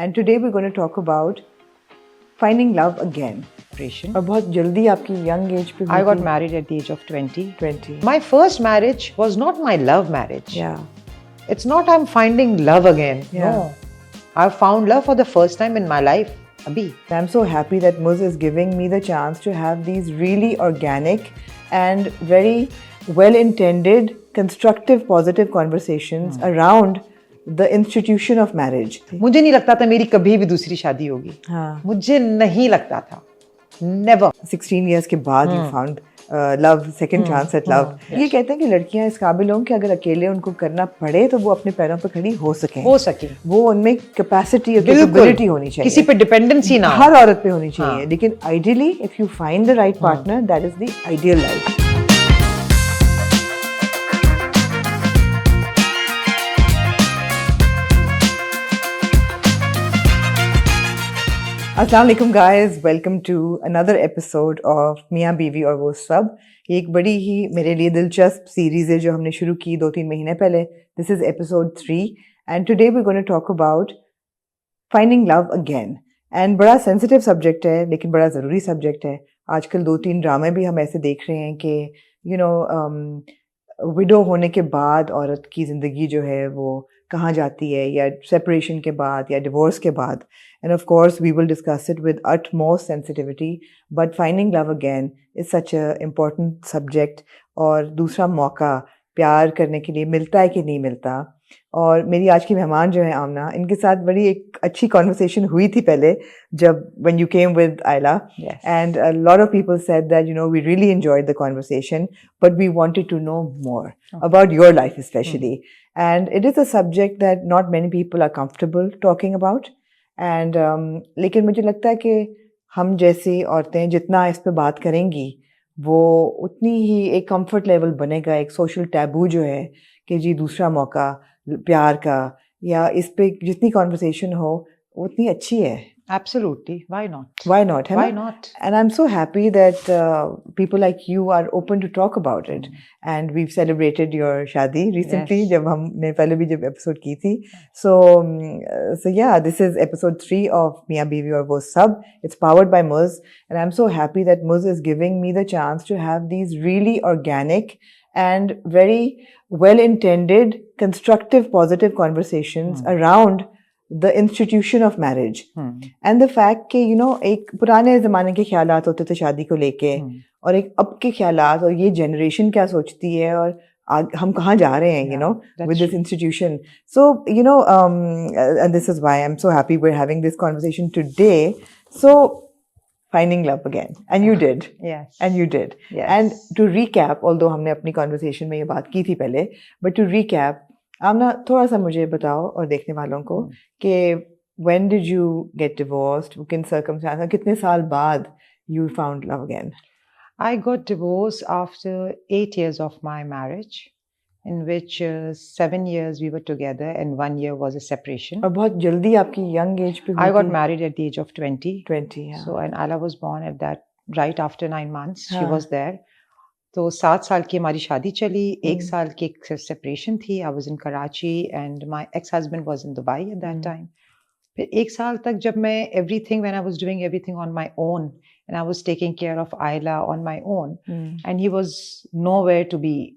And today we're going to talk about finding love again. और बहुत जल्दी आपकी young age पे I got married at the age of 20. 20. My first marriage was not my love marriage. Yeah. It's not I'm finding love again. Yeah. No. I found love for the first time in my life. Abhi. I'm so happy that Muz is giving me the chance to have these really organic and very well-intended, constructive, positive conversations around the institution of marriage. मुझे नहीं लगता था मेरी कभी भी दूसरी शादी होगी. हाँ. मुझे नहीं लगता था. Never. 16 years के बाद you found love, second chance at love. ये कहते हैं कि लड़कियां इस काबिल हों कि अगर अकेले उनको करना पड़े तो वो अपने पैरों पर खड़ी हो सकें. वो उनमें कैपेसिटी और कैपेबिलिटी होनी चाहिए. किसी पे डिपेंडेंसी ना. हर औरत पे होनी चाहिए. लेकिन ideally if you find the right partner that is the ideal life. अस्सलाम वालेकुम guys, welcome to another episode of मियाँ बीवी और वो सब. एक बड़ी ही मेरे लिए दिलचस्प सीरीज़ है जो हमने शुरू की 2-3 महीने पहले. This is episode 3 and today we gonna talk about finding love again. And बड़ा सेंसिटिव सब्जेक्ट है लेकिन बड़ा ज़रूरी सब्जेक्ट है. आजकल 2-3 ड्रामे भी हम ऐसे देख रहे हैं कि विडो होने के बाद औरत की ज़िंदगी जो है वो कहाँ जाती है, या सेपरेशन के बाद या डिवोर्स के बाद. And of course we will discuss it with utmost sensitivity. But finding love again is such a important subject. और दूसरा मौका प्यार करने के लिए मिलता है कि नहीं मिलता. और मेरी आज की मेहमान जो है आमना, इनके साथ बड़ी एक अच्छी कॉन्वर्सेशन हुई थी पहले जब when you came with Ayla. Yes. And a lot of people said that we really enjoyed the conversation but we wanted to know more about your life especially. And it is a subject that not many people are comfortable talking about. And लेकिन मुझे लगता है कि हम जैसी औरतें जितना इस पे बात करेंगी वो उतनी ही एक कंफर्ट लेवल बनेगा. एक सोशल टैबू जो है कि जी दूसरा मौका प्यार का, या इस पे जितनी कॉन्वर्सेशन हो उतनी अच्छी है. Absolutely. Why not? Why not? Why not? And I'm so happy that people like you are open to talk about it. And we've celebrated your shadi recently. Yes. जब हमने पहले भी जब episode की थी. So yeah, this is episode 3 of Miyaँ Biwi और वो सब. It's powered by Muz. And I'm so happy that Muz is giving me the chance to have these really organic and very well-intended, constructive, positive conversations around the institution of marriage. And the fact कि एक पुराने ज़माने के ख्यालात होते थे शादी को लेके, और एक अब के ख्यालात, और ये जनरेशन क्या सोचती है और हम कहाँ जा रहे हैं with this institution. So and this is why I'm so happy we're having this conversation today. So finding love again, and you did. Yes. And you did. Yes. And to recap, although हमने अपनी conversation में ये बात की थी पहले, but to recap, आमना थोड़ा सा मुझे बताओ और देखने वालों को कि when did you get divorced, किन circumstances, कितने साल बाद you found love again? I got divorced after 8 years of my marriage, in which 7 years we were together and 1 year was a separation. और बहुत जल्दी आपकी young age पे I got married at the age of 20. 20, yeah. So, and Ayla was born at that right after 9 months. She हाँ. was there. तो 7 साल की हमारी शादी चली. 1 साल की एक separation थी. I was in Karachi and my ex-husband was in Dubai at that time. फिर 1 साल तक जब मैं when I was doing everything on my own and I was taking care of Ayla on my own, and he was nowhere to be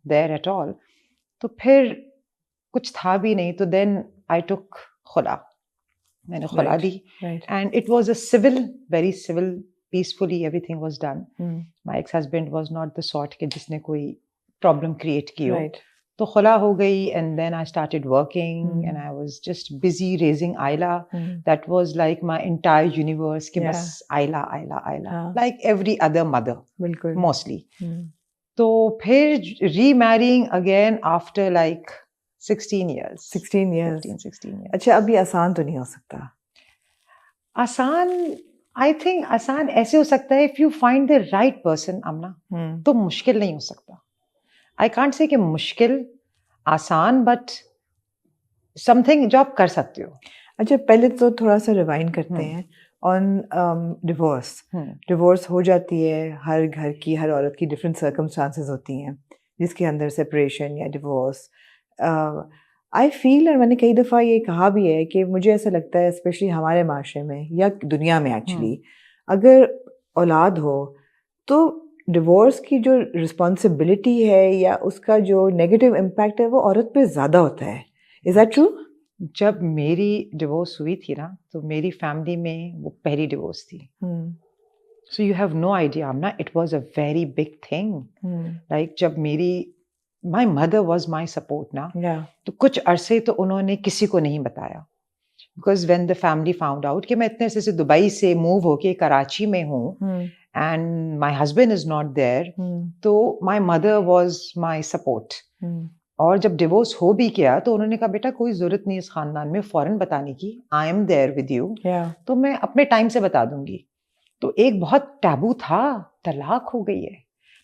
there at all. तो फिर कुछ था भी नहीं. तो then I took खुला. मैंने खुला दी. Right. And it was a very civil, peacefully everything was done. My ex-husband was not the sort कि जिसने कोई problem create की हो. Right. तो खुला हो गई, and then I started working and I was just busy raising Ayla. That was like my entire universe कि बस Ayla. हाँ. Like every other mother. बिल्कुल. Mostly. तो फिर remarrying again after like 16 years. 16 years. 16 years. अच्छा, अब ये आसान तो नहीं हो सकता. आसान, I think आसान ऐसे हो सकता है if you find the right person, Amna. तो मुश्किल नहीं हो सकता. I can't say कि मुश्किल, आसान, but something जो आप कर सकते हो. अच्छा, पहले तो थोड़ा सा रिवाइंड करते हैं ऑन डिवोर्स. डिवोर्स हो जाती है, हर घर की, हर औरत की डिफरेंट सर्कमस्टांसेस होती हैं जिसके अंदर सेपरेशन या डिवोर्स. आई फील, और मैंने कई दफ़ा ये कहा भी है कि मुझे ऐसा लगता है स्पेशली हमारे माशरे में या दुनिया में एक्चुअली, अगर औलाद हो तो डिवोर्स की जो रिस्पॉन्सिबिलिटी है या उसका जो नेगेटिव इम्पैक्ट है वो औरत पे ज़्यादा होता है. Is that true? जब मेरी डिवोर्स हुई थी ना, तो मेरी फैमिली में वो पहली डिवोर्स थी. So you have no idea, Amna, it was a very big thing. Like जब मेरी my mother was my support ना, Yeah. तो कुछ अरसे तो उन्होंने किसी को नहीं बताया. Because when the family found out कि मैं इतने अरसे से दुबई से मूव होके कराची में हूँ and my husband is not there, तो my mother was my support. और जब डिवोर्स हो भी गया तो उन्होंने कहा बेटा कोई जरूरत नहीं इस खानदान में फौरन बताने की, I am there with you, तो मैं अपने टाइम से बता दूंगी. तो एक बहुत टैबू था, तलाक हो गई है.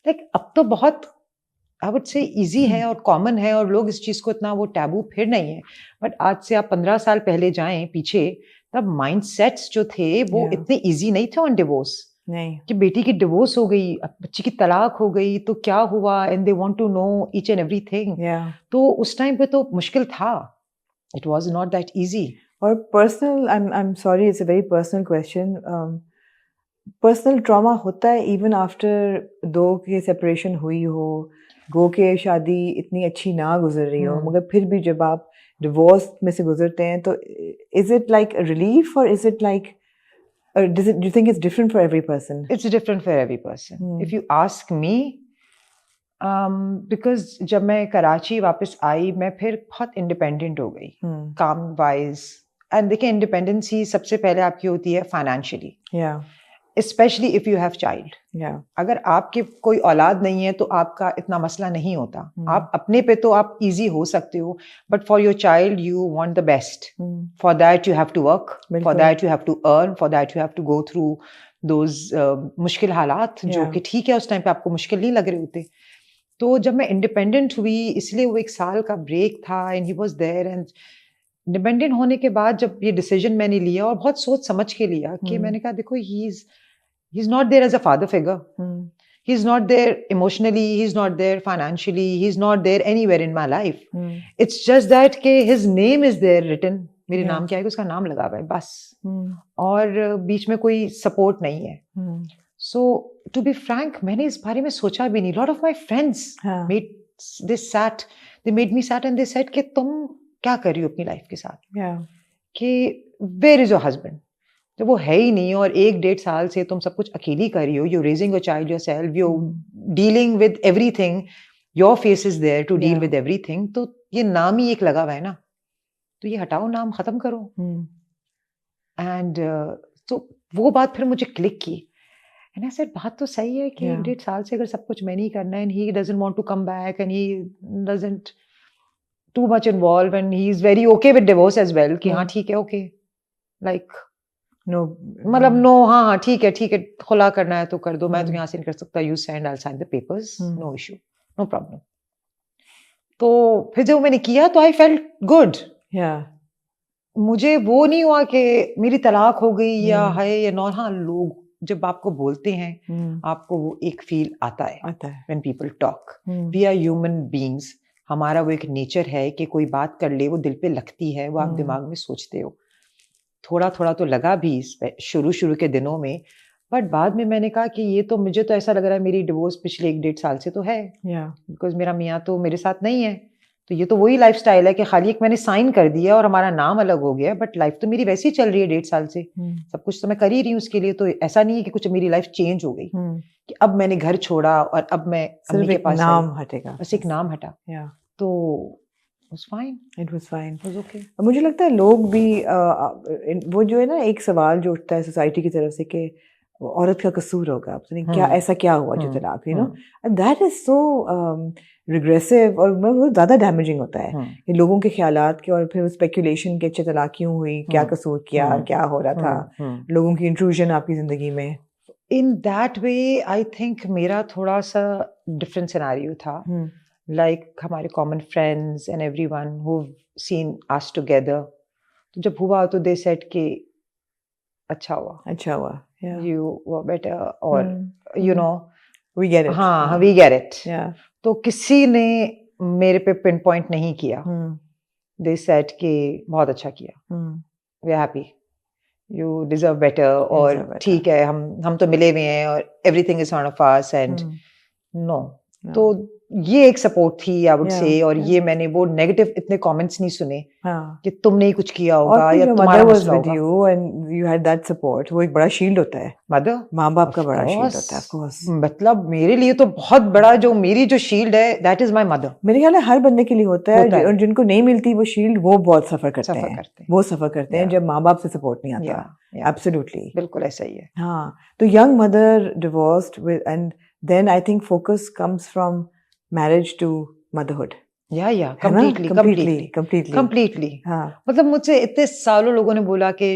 लाइक अब तो बहुत आई वुड से इजी है और कॉमन है और लोग इस चीज को इतना वो टैबू फिर नहीं है. बट आज से आप 15 साल पहले जाएं पीछे, तब माइंडसेट्स जो थे वो इतने इजी नहीं थे ऑन डिवोर्स. नहीं कि बेटी की डिवोर्स हो गई, बच्ची की तलाक हो गई तो क्या हुआ, and they want to know each and everything. तो उस टाइम पे तो मुश्किल था. It was not that easy. और personal, I am sorry, it's a very personal question. Personal trauma होता है इवन आफ्टर दो की सेपरेशन हुई हो, गो के शादी इतनी अच्छी ना गुजर रही हो, मगर फिर भी जब आप डिवोर्स में से गुजरते हैं तो इज इट लाइक रिलीफ और is it like do you think it's different for every person? It's different for every person. If you ask me, because जब मैं कराची वापस आई मैं फिर बहुत इंडिपेंडेंट हो गई काम वाइज. एंड देखिए इंडिपेंडेंसी सबसे पहले आपकी होती है financially, specially if you have child. अगर आपके कोई औलाद नहीं है तो आपका इतना मसला नहीं होता. आप अपने पे तो आप इजी हो सकते हो, but for your child you want the best. For that you have to work, for that you have to earn, for that you have to go through those मुश्किल हालात जो कि ठीक है उस टाइम पे आपको मुश्किल नहीं लग रहे होते. तो जब मैं इंडिपेंडेंट हुई, इसलिए वो 1 साल का ब्रेक था and he was there. And independent होने के बाद जब ये डिसीजन मैंने लिया और बहुत सोच समझ के लिया कि मैंने कहा देखो he's not there as a father figure. He's not there emotionally, he's not there financially, he's not there anywhere in my life. It's just that के his name is there written. मेरे नाम क्या है, उसका नाम लगा हुआ है बस. और बीच में कोई सपोर्ट नहीं है. So to be frank, मैंने इस बारे में सोचा भी नहीं. Lot of my friends they made me sat and they said कि तुम क्या कर रही हो अपनी लाइफ के साथ, कि where is your husband? जब वो है ही नहीं और 1-1.5 साल से तुम सब कुछ अकेली कर रही हो, you raising your child yourself, you dealing with everything, your face is there to deal with everything. तो ये नाम ही एक लगा हुआ है ना, तो ये हटाओ, नाम खत्म करो. एंड तो वो बात फिर मुझे क्लिक की. एंड आई सेड बात तो सही है कि 1-1.5 साल से अगर सब कुछ मैंने ही करना है and he doesn't want to come back and he doesn't too much involve and he is very okay with divorce as well कि हाँ ठीक है, ओके, लाइक नो, मतलब नो, हाँ ठीक है, खुला करना है तो कर दो, मैं तो यहाँ से नहीं कर सकता, you send, I sign the papers, no issue, no problem. तो फिर जब मैंने किया तो आई फेल्ट गुड. मुझे वो नहीं हुआ कि मेरी तलाक हो गई या है या नॉट. हाँ, लोग जब आपको बोलते हैं आपको वो एक फील आता है when people talk. We are human beings, हमारा वो एक नेचर है कि कोई बात कर ले वो दिल पे लगती है, वो आप दिमाग में सोचते हो. थोड़ा थोड़ा तो लगा भी शुरू के दिनों में, बट बाद में मैंने कहा कि ये तो मुझे तो ऐसा लग रहा है मेरी डिवोर्स पिछले 1-1.5 साल से तो है, बिकॉज मेरा मियाँ तो मेरे साथ नहीं है. तो ये तो वही लाइफस्टाइल है कि खाली एक मैंने साइन कर दिया और हमारा नाम अलग हो गया, बट लाइफ तो मेरी वैसे ही चल रही है 1.5 साल से. सब कुछ तो मैं कर ही रही हूँ उसके लिए. तो ऐसा नहीं है कि कुछ मेरी लाइफ चेंज हो गई कि अब मैंने घर छोड़ा और अब मैं अम्मी के पास नाम हटेगा, बस एक नाम हटा. तो was fine. It was fine. It was okay. मुझे लगता है लोग भी वो जो है ना, एक सवाल जो उठता है सोसाइटी की तरफ से कि औरत का कसूर होगा, पता नहीं क्या ऐसा क्या हुआ जो तलाक, you know, that is so regressive और बहुत ज़्यादा डैमेजिंग होता है कि लोगों के ख्यालात के, और फिर स्पेकुलेशन के अच्छा तलाक क्यों हुई, क्या कसूर किया, क्या हो रहा था, लोगों की इंट्रूजन आपकी जिंदगी में. In that way, I think मेरा थोड़ा सा डिफरेंट सिनेरियो था. Like हमारे common friends and everyone who've seen us together. तो जब हुआ तो they said कि अच्छा हुआ, you were better, or you know, we get it. हाँ, we get it. तो किसी ने मेरे पे पिन पॉइंट नहीं किया they said कि बहुत अच्छा किया, we are happy, you deserve better, और ठीक है, हम तो मिले हुए हैं और everything is one of us, and no. तो ये एक सपोर्ट थी, आई वुड से, और ये मैंने वो नेगेटिव इतने कमेंट्स नहीं सुने कि तुमने ही कुछ किया होगा या तुम्हारा मसला होगा। you and you had that support, वो एक बड़ा शील्ड होता है, मदर, माँ बाप का बड़ा शील्ड होता है, of course। मतलब मेरे लिए तो बहुत बड़ा जो मेरी जो शील्ड है, that is my mother। मेरे ख्याल है हर बंदे के लिए होता है, और जिनको नहीं मिलती वो शील्ड, वो बहुत सफर करते हैं, वो सफर करते हैं जब माँ बाप से सपोर्ट नहीं आता। एब्सोल्युटली, बिल्कुल ऐसा ही है। हाँ, तो young mother divorced with, and then I think focus comes from marriage to motherhood. completely। हाँ, मतलब मुझसे इतने सालों लोगों ने बोला कि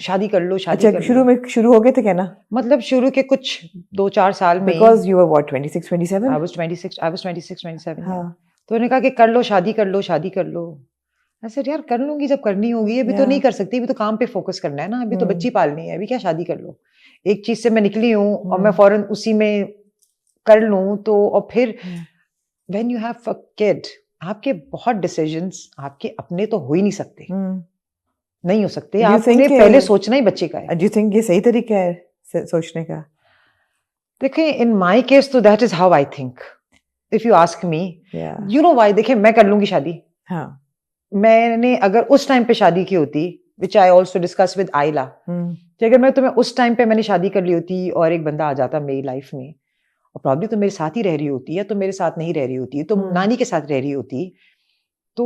शादी कर लो, शादी कर लो। शुरू में शुरू हो गए थे क्या ना? मतलब शुरू के कुछ 2-4 साल में, because you were what, 26, 27? I was 26, 27। हाँ, तो उन्होंने कहा कि कर लो, शादी कर लो, शादी कर लो। ऐसे यार कर लूंगी जब करनी होगी, अभी तो नहीं कर सकती, अभी तो काम पे फोकस करना है ना, अभी तो बच्ची पालनी है, अभी क्या शादी कर लो। एक चीज से मैं निकली हूँ और मैं फौरन उसी में कर लूं तो, और फिर when you have a kid, आपके बहुत डिसीजंस आपके अपने तो हो ही नहीं सकते, नहीं हो सकते, आपने पहले सोचना ही बच्चे का है। Do you think ये सही तरीका है सोचने का? देखिए, in my case तो that is how I think, if you ask me, you know why? देखिए, मैं कर लूंगी शादी। हाँ, मैंने अगर उस टाइम पे शादी की होती, which I also discuss with Ayla, कि अगर मैं तुम्हें उस टाइम पे मैंने शादी कर ली होती और एक बंदा आ जाता मेरी लाइफ में, और प्रॉब्लम तो मेरे साथ ही रह रही होती है, तो मेरे साथ नहीं रह रही होती, तो नानी के साथ रह रही होती, तो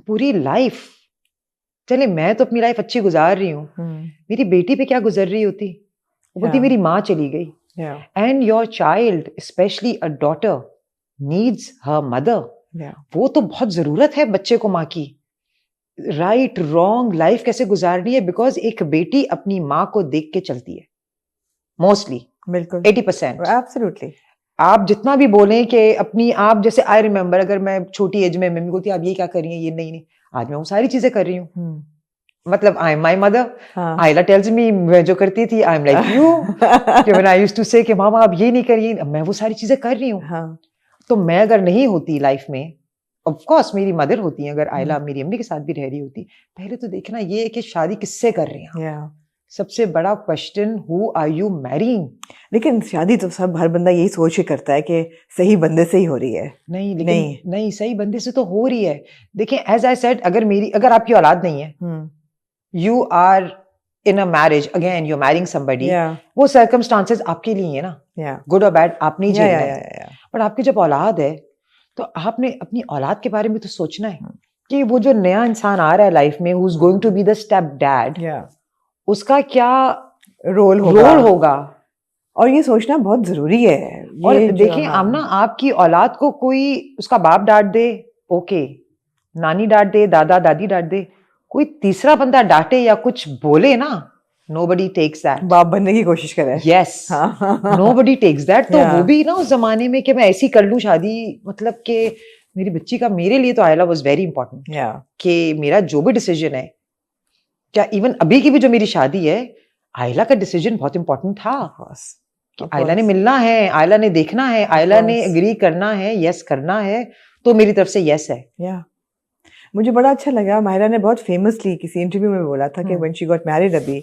पूरी लाइफ, चले मैं तो अपनी लाइफ अच्छी गुजार रही हूँ, मेरी बेटी पे क्या गुजर रही होती, बोलती मेरी माँ चली गई। And your child, specially a daughter, needs her mother. वो तो बहुत जरूरत है बच्चे को माँ की। राइट रॉन्ग लाइफ कैसे गुजारनी है, बिकॉज एक बेटी अपनी माँ को देख के चलती है मोस्टली, बिल्कुल 80%। एब्सोल्युटली। आप जितना भी बोलें कि अपनी, आप जैसे आई रिमेम्बर, अगर मैं छोटी एज में मम्मी बोलती आप ये क्या कर रही हैं, ये नहीं, आज मैं वो सारी चीजें कर रही हूँ। मतलब आई एम माई मदर। आयला टेल्स मी, मैं जो करती थी आई एम लाइक यू, कि व्हेन आई यूज्ड टू से कि मामा आप ये नहीं करिए, मैं वो सारी चीजें कर रही हूँ। तो मैं अगर नहीं होती लाइफ में, ऑफ कोर्स मेरी मदर होती है, अगर आयला मेरी अम्मी के साथ भी रह रही होती, पहले तो देखना ये है कि शादी किससे कर रही हैं। सबसे बड़ा question, who are you marrying? लेकिन शादी तो सब, हर बंदा यही सोच के करता है कि सही बंदे से ही हो रही है। नहीं, लेकिन नहीं, सही बंदे से तो हो रही है। देखिए, एज आई सेड, अगर आपकी औलाद नहीं है, you are in a marriage, again you are marrying somebody, वो सर्कमस्टांसेस आपके लिए है ना, गुड और बैड आपने झेलना है। बट आपकी जब औलाद है तो आपने अपनी औलाद के बारे में तो सोचना है कि वो जो नया इंसान आ रहा है लाइफ में, who is going to be the step dad, उसका क्या रोल होगा, और ये सोचना बहुत जरूरी है। और देखिए, आमना, आपकी औलाद को कोई उसका बाप डांट दे, ओके, नानी डांट दे, दादा दादी डांट दे, कोई तीसरा बंदा डांटे या कुछ बोले ना, nobody takes that। बाप बनने की कोशिश करे। Yes, nobody takes that। तो वो भी ना उस जमाने में कि मैं ऐसी कर लूं शादी, मतलब कि मेरी बच्ची का, मेरे लिए तो आयला वाज वेरी इंपॉर्टेंट, कि मेरा जो भी डिसीजन है, क्या इवन अभी की भी जो मेरी शादी है, आयला का डिसीजन बहुत इंपॉर्टेंट था। कि आयला ने मिलना है, आयला ने देखना है, आयला ने एग्री करना है, यस करना है, तो मेरी तरफ से यस है। मुझे बड़ा अच्छा लगा, माहिरा ने बहुत फेमसली किसी इंटरव्यू में बोला था कि व्हेन शी गॉट मैरिड अभी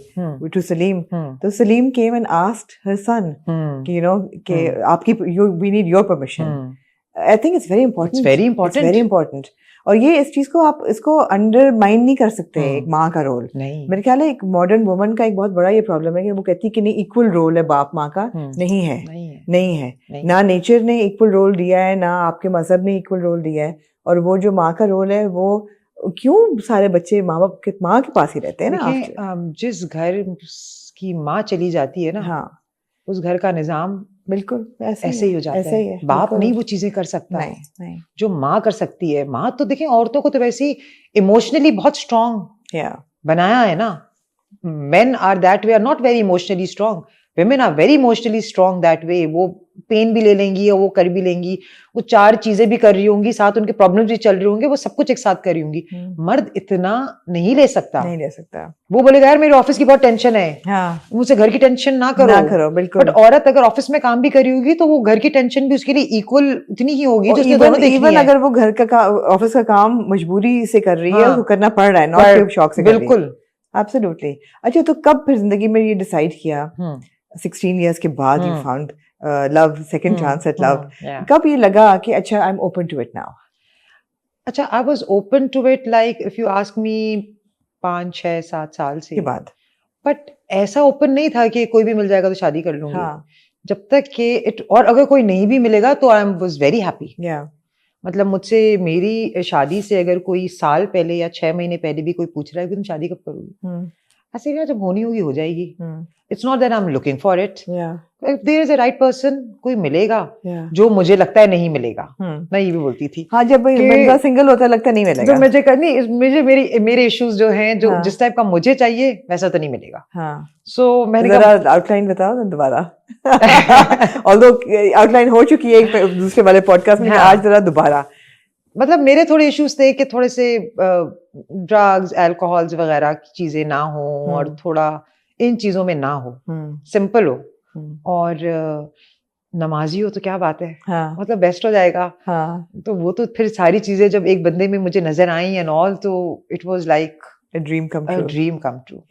टू सलीम, तो Salim came and asked her son कि यू नो कि आपकी, we need your permission. I think it's very important, it's very important. और ये इस चीज को आप इसको अंडरमाइन नहीं कर सकते, एक माँ का रोल। मेरे ख्याल है एक मॉडर्न वुमन का एक बहुत बड़ा ये प्रॉब्लम है कि वो कहती है कि नहीं, इक्वल रोल है बाप माँ का। नहीं है। ना नेचर ने इक्वल रोल दिया है, ना आपके मजहब ने इक्वल रोल दिया है। और वो जो माँ का रोल है, वो क्यों सारे बच्चे माँ के पास ही रहते हैं ना। जिस घर की माँ चली जाती है ना, उस घर का निजाम बिल्कुल ऐसे ही हो जाता है। बाप नहीं वो चीजें कर सकता है जो माँ कर सकती है। माँ तो देखें, औरतों को तो वैसे ही इमोशनली बहुत स्ट्रांग बनाया है ना। Men are that way, are not very emotionally strong, women are very emotionally strong that way. वो पेन भी ले लेंगी और वो कर भी लेंगी, वो 4 चीजें भी कर रही होंगी, साथ उनके प्रॉब्लम्स भी चल रही होंगे, वो सब कुछ एक साथ कर रही होंगी। मर्द इतना नहीं ले सकता। वो बोलेगा यार मेरे ऑफिस की बहुत टेंशन है, हाँ, मुझसे घर की टेंशन ना करो। बिल्कुल। बट औरत अगर ऑफिस में काम भी करी होगी तो वो घर की टेंशन भी उसके लिए इक्वल उतनी ही होगी जो उसने दोनों देखनी है। अगर वो घर का ऑफिस का काम मजबूरी से कर रही है, उसको करना पड़ रहा है, नॉट शौक से कर रही है। बिल्कुल, एब्सोल्युटली। अच्छा, तो कब फिर जिंदगी में ये डिसाइड किया 16 इयर्स के बाद you found love, second chance at love, कब ये लगा कि अच्छा I am open to it now? अच्छा, I was open to it like if you ask me 5 6 7 साल से के बाद। बट ऐसा ओपन नहीं था कि कोई भी मिल जाएगा तो शादी कर लूंगी। हाँ। जब तक कि इट, और अगर कोई नहीं भी मिलेगा तो आई वाज वेरी हैप्पी। मतलब मुझसे मेरी शादी से अगर कोई साल पहले या 6 महीने पहले भी कोई पूछ रहा है कि तुम शादी कब करोगी, ऐसे क्या, जब होनी होगी हो जाएगी। It's not that I am looking for it. If there is a right person, कोई मिलेगा। जो मुझे लगता है नहीं मिलेगा, मैं ये भी बोलती थी। हाँ, जब बंदा सिंगल होता है लगता है नहीं मिलेगा। तो मुझे करनी, मुझे मेरे इश्यूज जो हैं, जो जिस टाइप का मुझे चाहिए वैसा तो नहीं मिलेगा। सो मैंने जरा आउटलाइन बताओ ना दोबारा। ऑल्दो आउटलाइन हो चुकी है एक दूसरे वाले पॉडकास्ट में, आज जरा दोबारा। मतलब मेरे थोड़े इश्यूज थे कि थोड़े से ड्रग्स, अल्कोहल्स वगैरह की चीजें ना हो और थोड़ा इन चीजों में ना हो, सिंपल हो और नमाजी हो तो क्या बात है। मतलब बेस्ट हो जाएगा। तो वो तो फिर सारी चीजें जब एक बंदे में मुझे नजर आई एंड ऑल, तो it was like a dream come true.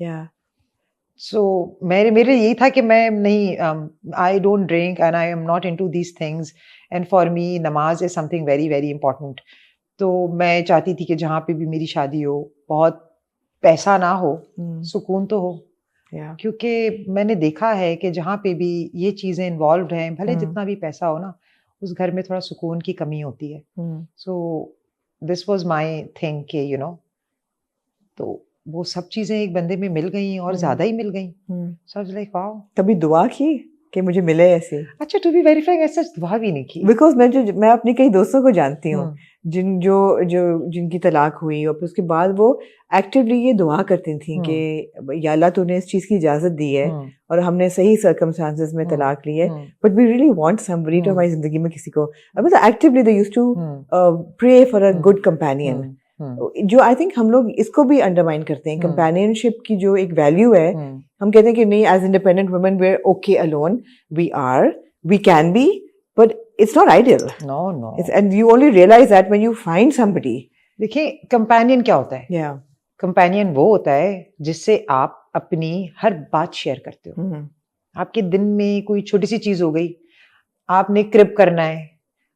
So मेरे यही था कि मैं नहीं, I don't drink and I am not into these things, and for me namaz is something very very important. तो मैं चाहती थी कि जहाँ पे भी मेरी शादी हो, बहुत पैसा ना हो, सुकून तो हो। क्योंकि मैंने देखा है कि जहाँ पे भी ये चीजें इन्वॉल्व हैं, भले जितना भी पैसा हो ना, उस घर में थोड़ा सुकून की कमी होती है। So this was my thing कि यू नो, तो वो सब चीजें एक बंदे में मिल गई और ज्यादा ही मिल गई। सो आई वाज लाइक वाओ। कभी दुआ की कि मुझे मिले ऐसे? अच्छा, टू बी वेरी फ्रैंक, ऐसा दुआ भी नहीं की। बिकॉज मैं अपने कई दोस्तों को जानती हूँ जिनकी तलाक हुई और फिर उसके बाद वो एक्टिवली ये दुआ करती थी कि या अल्लाह तूने इस चीज की इजाजत दी है और हमने सही सर्कमस्टांसेस में तलाक ली है, but we really want somebody to हमारी जिंदगी में किसी को, मतलब actively they used to pray for a good companion. जो आई थिंक हम लोग इसको भी अंडरमाइन करते हैं, कंपेनियनशिप की जो एक वैल्यू है। हम कहते हैं कि नहीं, as independent women we are okay alone, we can be, but it's not ideal. No. And you only realize that when you find somebody. देखिए, कंपेनियन क्या होता है? कंपेनियन वो होता है जिससे आप अपनी हर बात शेयर करते हो। आपके दिन में कोई छोटी सी चीज हो गई, आपने क्रिप करना है,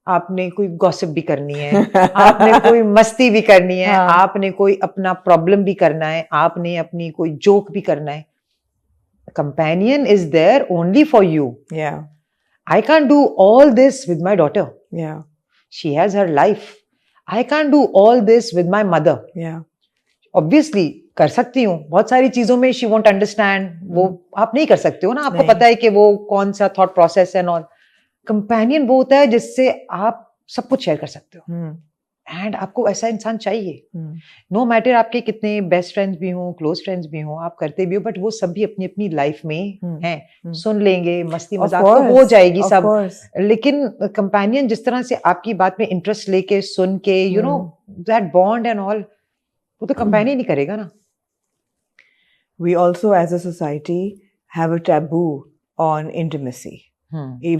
आपने कोई गॉसिप भी करनी है, आपने कोई मस्ती भी करनी है, आपने कोई अपना प्रॉब्लम भी करना है, आपने अपनी कोई जोक भी करना है। Companion is there only for you. I can't do all this with my daughter. She has her life. I can't do all this with my mother. Obviously, कर सकती हूँ बहुत सारी चीजों में, she won't understand. वो आप नहीं कर सकते हो ना, आपको पता है कि वो कौन सा थॉट प्रोसेस है। और कंपेनियन वो होता है जिससे आप सब कुछ शेयर कर सकते हो, एंड आपको ऐसा इंसान चाहिए। नो मैटर आपके कितने बेस्ट फ्रेंड्स भी हों, क्लोज फ्रेंड्स भी हों, आप करते भी हो, बट वो सब भी अपनी अपनी लाइफ में हैं। सुन लेंगे, मस्ती मजाक तो हो जाएगी सब, लेकिन कंपेनियन जिस तरह से आपकी बात में इंटरेस्ट लेके सुन के, you know, that bond and all, वो तो कंपेनियन ही करेगा ना। We also as a society have a taboo on intimacy.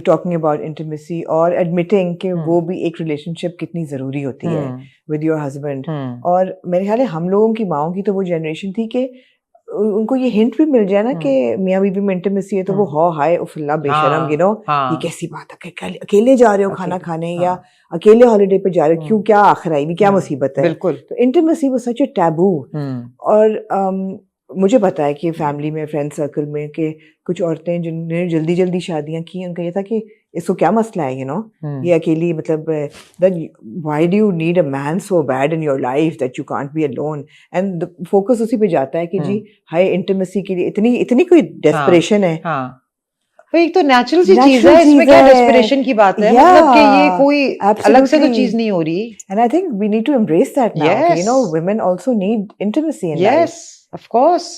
Talking about intimacy और admitting कि वो भी एक relationship कितनी जरूरी होती है with your husband. और मेरे ख्याल है हम लोगों की माओं की तो वो generation थी कि उनको ये हिंट भी मिल जाए ना कि मियाँ बीवी में इंटीमेसी है तो वो हो हाय उफल्ला बेशरम, यू नो, ये कैसी बात है, अकेले जा रहे हो खाना खाने या अकेले हॉलिडे पे जा रहे हो, क्यों, क्या आखिर आई, क्या मुसीबत है। बिल्कुल। तो इंटीमेसी वो सच ए टैबू। और मुझे पता है कि फैमिली में, फ्रेंड सर्कल में, कि कुछ औरतें जिन्होंने जल्दी जल्दी शादियां की, उनका ये था कि इसको क्या मसला है, यू नो, ये अकेली, मतलब why do you need a man so bad in your life that you can't be alone, and focus उसी पे जाता है कि जी हाय इंटीमेसी के लिए इतनी कोई डेस्परेशन है। तो एक तो नेचुरल सी चीज है, इसमें क्या डेस्परेशन की बात है, मतलब कि ये कोई अलग से तो चीज नहीं हो रही। And I think we need to embrace that now, you know, women also need intimacy in life. Yes, of course,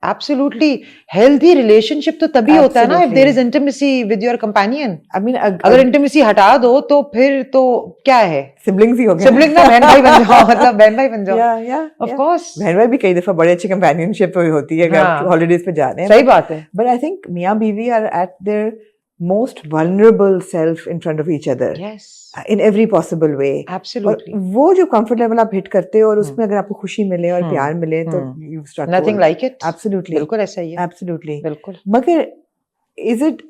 absolutely healthy relationship तो तभी होता है ना if there is Absolutely. Intimacy with your companion. I mean, अगर intimacy हटा दो तो फिर तो क्या है, siblings ही हो गए. सिबलिंग ना बहन भाई बन जाओ, मतलब बहन भाई बन जाओ. Yeah. ऑफ कोर्स, बहन भाई भी कई दफा बड़े अच्छे कंपेनियनशिप होती है अगर आप हाँ. हॉलीडेज पे जा रहे हैं. सही बात है. But I think मियाँ बीवी are at their most vulnerable self in front of each other yes, in every possible way. और एब्सोल्युटली. वो जो कंफर्ट लेवल आप हिट करते हो और उसमें अगर आपको खुशी मिले और हम्म, प्यार मिले तो हम्म. you struck nothing gold. Like it. Absolutely. बिल्कुल ऐसा ही है. Absolutely. बिल्कुल. मगर is it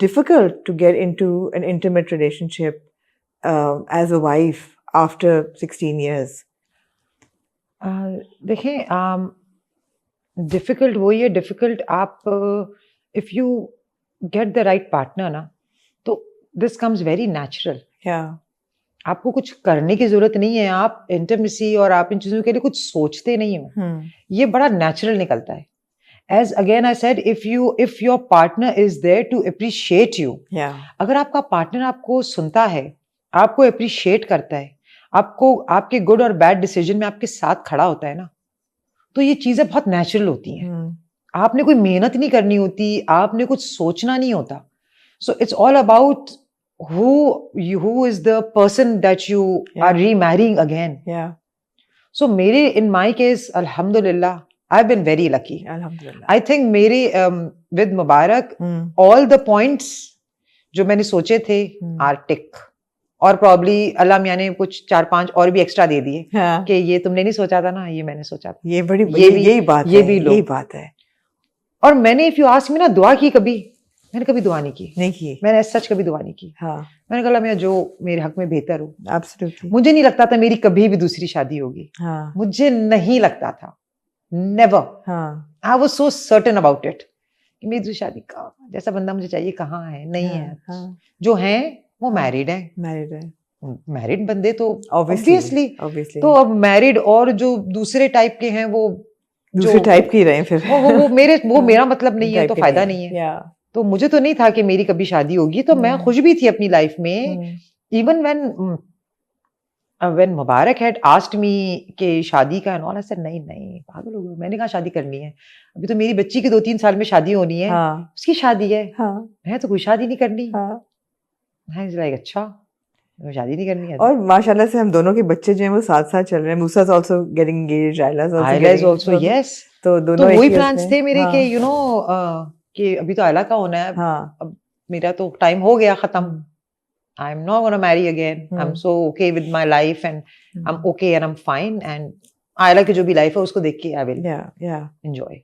difficult to get into an intimate relationship as a wife after 16 years? देखें, डिफिकल्ट वही है. डिफिकल्ट आप if you get the right partner ना, तो this comes very natural. Yeah. आपको कुछ करने की जरूरत नहीं है. आप इंटिमेसी और आप इन चीजों के लिए कुछ सोचते नहीं हो. Hmm. ये बड़ा नेचुरल निकलता है. As again I said, if your partner is there to appreciate you, Yeah. अगर आपका पार्टनर आपको सुनता है, आपको अप्रिशिएट करता है, आपको आपके गुड और बैड डिसीजन में आपके साथ खड़ा होता है ना, तो ये चीजें बहुत नेचुरल होती हैं. Hmm. आपने कोई मेहनत नहीं करनी होती, आपने कुछ सोचना नहीं होता. So it's all about who is the person that you are remarrying again. Yeah. So मेरे in my case, alhamdulillah, I've been very lucky. Alhamdulillah. I think मेरे with Mubarak Hmm. all the points जो मैंने सोचे थे are tick. और probably अल्लाह मियाँ ने कुछ 4-5 और भी एक्स्ट्रा दे दिए हाँ. कि ये तुमने नहीं सोचा था ना, ये मैंने सोचा था. ये बड़ी ये भी- यही बात ये है. भी लो. यही बात है. और मैंने इफ यू आस्क मी ना, दुआ की कभी? मैंने कभी दुआ नहीं की. नहीं की. मैंने सच कभी दुआ नहीं की. हाँ. मैंने कहा मैं जो मेरे हक में बेहतर हो. Absolutely. मुझे नहीं लगता था मेरी कभी भी दूसरी शादी होगी. हाँ. मुझे नहीं लगता था. नेवर. हाँ. I was so certain about it कि मेरी दूसरी शादी का जैसा बंदा मुझे चाहिए कहाँ है, नहीं है. हाँ. जो हैं वो मैरिड हैं. Married है. मैरिड बंदे तो Obviously. ऑब्वियसली. तो अब मैरिड और जो दूसरे टाइप के हैं वो दूसरे टाइप की रहे फिर. वो मेरा मतलब नहीं है, तो फायदा नहीं है. Yeah. तो मुझे तो नहीं था कि मेरी कभी शादी होगी. तो मैं खुश भी थी अपनी लाइफ में. Even when Mubarak had asked me कि शादी का एंड ऑल, आई सेड नहीं पागल हो गए, मैंने कहा शादी करनी है. अभी तो मेरी बच्ची की 2-3 साल में शादी होनी है. हाँ. उसकी शादी है. हाँ. मैं तो कोई शादी नहीं करनी. हाँ. मैं लाइक अच्छा, मैं शादी नहीं करनी है. और माशाल्लाह से हम दोनों के बच्चे जो हैं वो साथ साथ चल रहे हैं. मूसा इज आल्सो गेटिंग एंगेज्ड. आयला इज आल्सो यस. तो तो दोनों एक वही ही प्लान्स उसमें. थे मेरे हाँ. कि यू नो कि अभी तो आयला का होना है. हाँ. अब मेरा तो टाइम हो गया खत्म. I am not gonna marry again. I am so okay with my life and I am okay and I am fine. And Ayla की जो भी लाइफ है उसको देख के आई विल एंजॉय.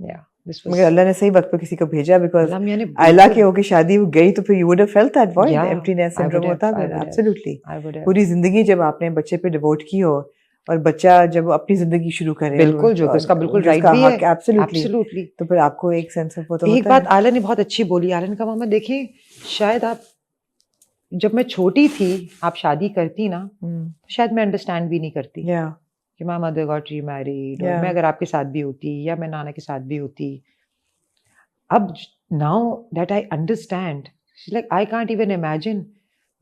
या दिस मगर अल्लाह ने सही वक्त पे किसी को भेजा, बिकॉज वाज आयला की होके शादी हो गई तो फिर you would have felt that void. Yeah, emptiness I syndrome would होता have, I है. would have. एब्सोल्युटली. पूरी जिंदगी जब आपने बच्चे पे डिवोट की हो और बच्चा जब अपनी जिंदगी शुरू करे, बिल्कुल, जो कि उसका बिल्कुल राइट भी है. एब्सोल्युटली. एब्सोल्युटली. तो फिर आपको एक सेंस ऑफ वो तो एक होता बात है. आयला ने बहुत अच्छी बोली. आयला ने कहा मामा देखें, शायद आप जब मैं छोटी थी आप शादी करती ना, तो शायद मैं अंडरस्टैंड भी नहीं करती या कि my mother got remarried. Yeah. मैं अगर आपके साथ भी होती या मैं नाना के साथ भी होती. अब now that I understand, like I can't even imagine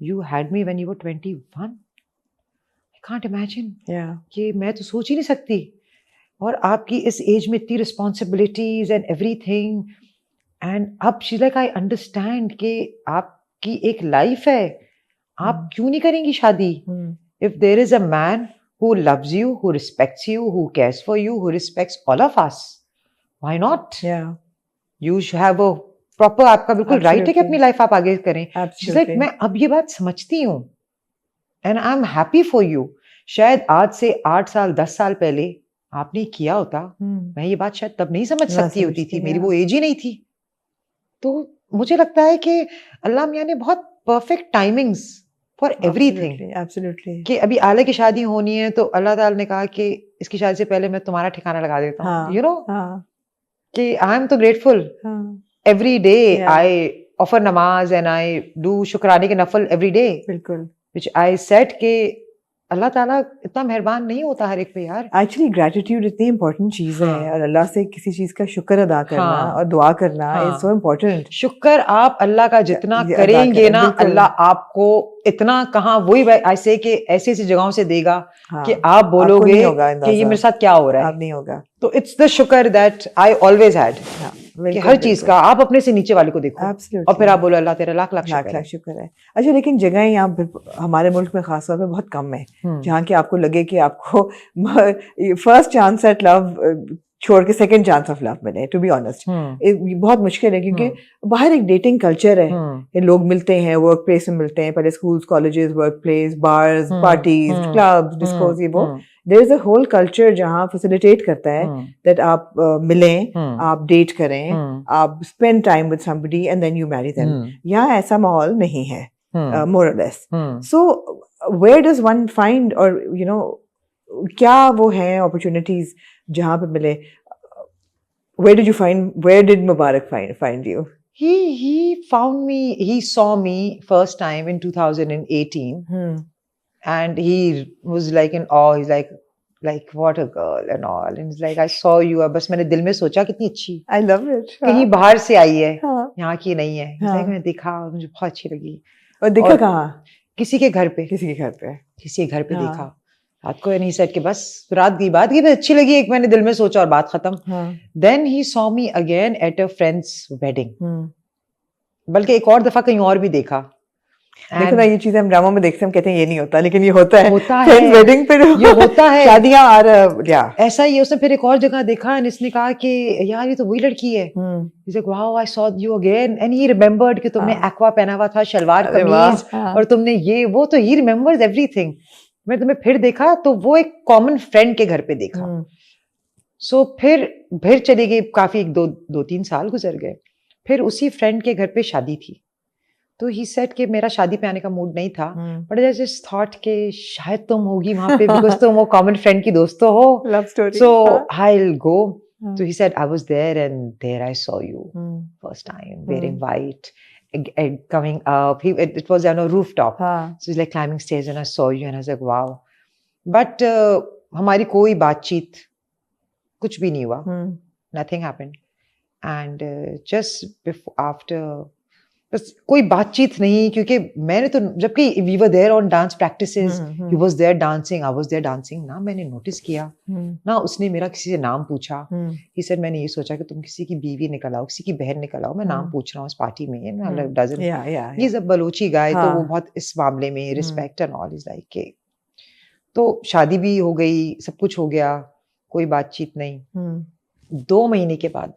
you had me when you were 21. I can't imagine या कि मैं तो सोच ही नहीं सकती. और आपकी इस एज में इतनी रिस्पॉन्सिबिलिटीज एंड एवरीथिंग. एंड अब शी लाइक आई अंडरस्टैंड कि आपकी एक लाइफ है, आप क्यों नहीं करेंगी शादी? If there is a man who loves you, who respects you, who cares for you, who respects all of us, why not? या You should have a proper, आपका बिल्कुल राइट है कि अपनी लाइफ आप आगे करें. She's like, मैं अब ये बात समझती हूँ and I'm happy for you. शायद आज से 8 साल 10 साल पहले आपने किया होता, मैं ये बात शायद तब नहीं समझ सकती होती थी. मेरी वो एज ही नहीं थी. तो मुझे लगता है कि अल्लाह मियाँ ने बहुत perfect timings for everything. Absolutely. कि अभी आले की शादी होनी है तो अल्लाह ताला ने कहा कि इसकी शादी से पहले मैं तुम्हारा ठिकाना लगा देता हूँ. यू नो कि आई एम तो grateful. Every day I offer नमाज एंड आई डू शुक्राने के नफल एवरी डे. बिल्कुल. व्हिच आई सेड कि अल्लाह ताला इतना मेहरबान नहीं होता हर एक पे यार। एक्चुअली ग्रेटिट्यूड इतनी इंपॉर्टेंट चीज है हाँ। और अल्लाह से किसी चीज का शुक्र अदा करना हाँ। और दुआ करना इज हाँ। So important. शुक्र आप अल्लाह का जितना ये अदा करेंगे करें, ना, बिल्कुल। अल्लाह आपको इतना कहाँ, वही ऐसे कि ऐसी ऐसी जगहों से देगा हाँ, कि आप आपको बोलोगे नहीं होगा कि ये अंदाजा, मेरे साथ क्या हो रहा आप है। नहीं होगा। तो इट्स द शुक्र दैट आई ऑलवेज हैड, हाँ, कि बिल्कुल हर चीज बिल्कुल, का आप अपने से नीचे वाले को देखो और फिर एब्सोल्युटली, आप बोलो अल्लाह तेरा लाख लाख लाख शुक्र लाख है। शुक्र है। अच्छा, लेकिन जगहें यहाँ हमारे मुल्क में खास तौर पे बहुत कम है जहाँ कि आपको लगे कि आपको फर्स्ट चांस एट लव छोड़ के सेकंड चांस ऑफ लव मिले, टू बी ऑनेस्ट बहुत मुश्किल है, क्योंकि बाहर एक डेटिंग कल्चर है, ये लोग मिलते हैं, वर्क प्लेस में मिलते हैं, पहले schools, colleges, workplace, bars, parties, clubs, discos, ये वो there is a whole culture जहाँ फैसिलिटेट करता है दैट आप मिलें, आप डेट करें, आप spend time with somebody and then you marry them. यहाँ ऐसा माहौल नहीं है, मोर और less. So where does one find, और यू नो क्या वो हैं अपॉर्चुनिटीज जहाँ पे मिले? where did Mubarak find you? He found me, he saw me first time in 2018 and he was like in awe. He's like what a girl and all, and he's like I saw you, बस मैंने दिल में सोचा कितनी अच्छी, I love it, कहीं बाहर से आई है, हाँ, यहाँ की नहीं है। He's like मैं देखा, मुझे बहुत अच्छी लगी। और देखा कहाँ? किसी के घर पे, किसी के घर पे, किसी के घर पे देखा रात को, नहीं सेट के बस रात की बात की, अच्छी लगी, एक मैंने दिल में सोचा और बात खत्म। Then he saw me again at a friend's wedding, बल्कि एक और दफा कहीं और भी देखा। देखो ना, ये चीजें हम ड्रामा में देखते हैं, हम कहते हैं ये नहीं होता, लेकिन ये होता है, होता है, वेडिंग पे ये होता है, शादियां आ रहा ऐसा ही है। उसने फिर एक और जगह देखा और इसने कहा कि यार ये तो वही लड़की है। He's like wow, I saw you again, and he remembered कि तुमने एक्वा पहना हुआ था, शलवार कमीज, और तुमने ये वो, तो he remembers everything। मैं तुम्हें फिर देखा तो वो एक कॉमन फ्रेंड के घर पे देखा। सो फिर चली गई, काफी दो तीन साल गुजर गए, फिर उसी फ्रेंड के घर पे शादी थी। तो ही सेड कि मेरा शादी पे आने का मूड नहीं था, बट आई जस्ट थॉट कि शायद तुम होगी वहां पे, बिकॉज तुम वो कॉमन फ्रेंड की दोस्त तो हो, love story, so I will go. So he said, I was there and there I saw you first time, wearing white, coming up. It was on a rooftop. So he's like climbing stairs and I saw you and I was like, wow. But हमारी कोई बातचीत, कुछ भी नहीं हुआ. Nothing happened. And just before, after, बस कोई बातचीत नहीं, क्योंकि मैंने तो, जबकि we were there on dance practices, he was there dancing, I was there dancing, ना मैंने नोटिस किया, ना उसने मेरा किसी से नाम पूछा। he said मैंने ये सोचा कि तुम किसी की बीवी निकल आओ, किसी की बहन निकल आओ, मैं नाम पूछ रहा हूँ इस पार्टी में, doesn't, he's a Balochi guy, तो वो बहुत इस मामले में respect and all, is like, तो शादी भी हो गई, सब कुछ हो गया, कोई बातचीत नहीं। 2 महीने के बाद,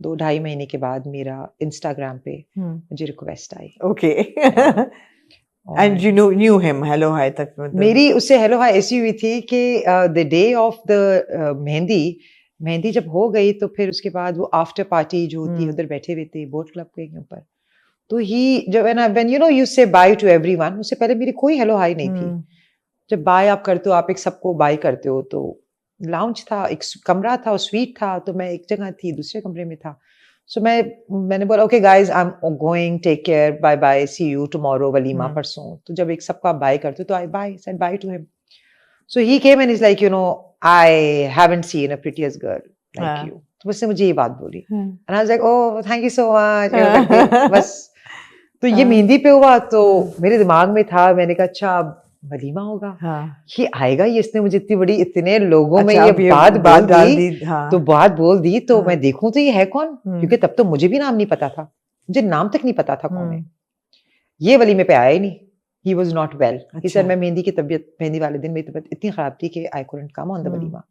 2-2.5 महीने के बाद मेरा इंस्टाग्राम पे मुझे request I. Okay, and you knew him, hello hi तक मतलब मेरी उससे हेलो हाय ऐसी हुई थी कि the day of the mehndi जब हो गई, तो फिर उसके बाद वो आफ्टर पार्टी जो होती है, उधर बैठे हुए थे बोट क्लब के ऊपर, तो व्हेन यू नो यू से बाय टू एवरीवन, उससे पहले मेरी कोई हेलो हाय नहीं थी। जब बाय आप करते हो, आप एक सबको बाय करते हो, तो लाउंज था, एक कमरा था, स्वीट था, तो मैं एक जगह थी, दूसरे कमरे में था। सो मैंने बोला okay guys, I am going, take care, bye bye, see you tomorrow, वलीमा परसों। तो जब एक सबका बाय करते हो, तो I said bye to him. So he came and is like, you know, I haven't seen a prettiest girl like you. तो उसने मुझे ये बात बोली, and I was like oh thank you so much, बस। तो ये मेहंदी पे हुआ, तो मेरे दिमाग में था, मैंने कहा अच्छा वलीमा होगा, ये आएगा, ये इसने मुझे इतनी बड़ी, इतने लोगों में ये बात बोल दी, तो बात बोल दी, तो मैं देखूं तो ये है कौन, क्योंकि तब तो मुझे भी नाम नहीं पता था, मुझे नाम तक नहीं पता था कौन है। ये वलीमे पे आया ही नहीं, he was not well. He said मैं मेहंदी वाले दिन मेरी तबीयत इतनी खराब थी कि I couldn't come on the walima.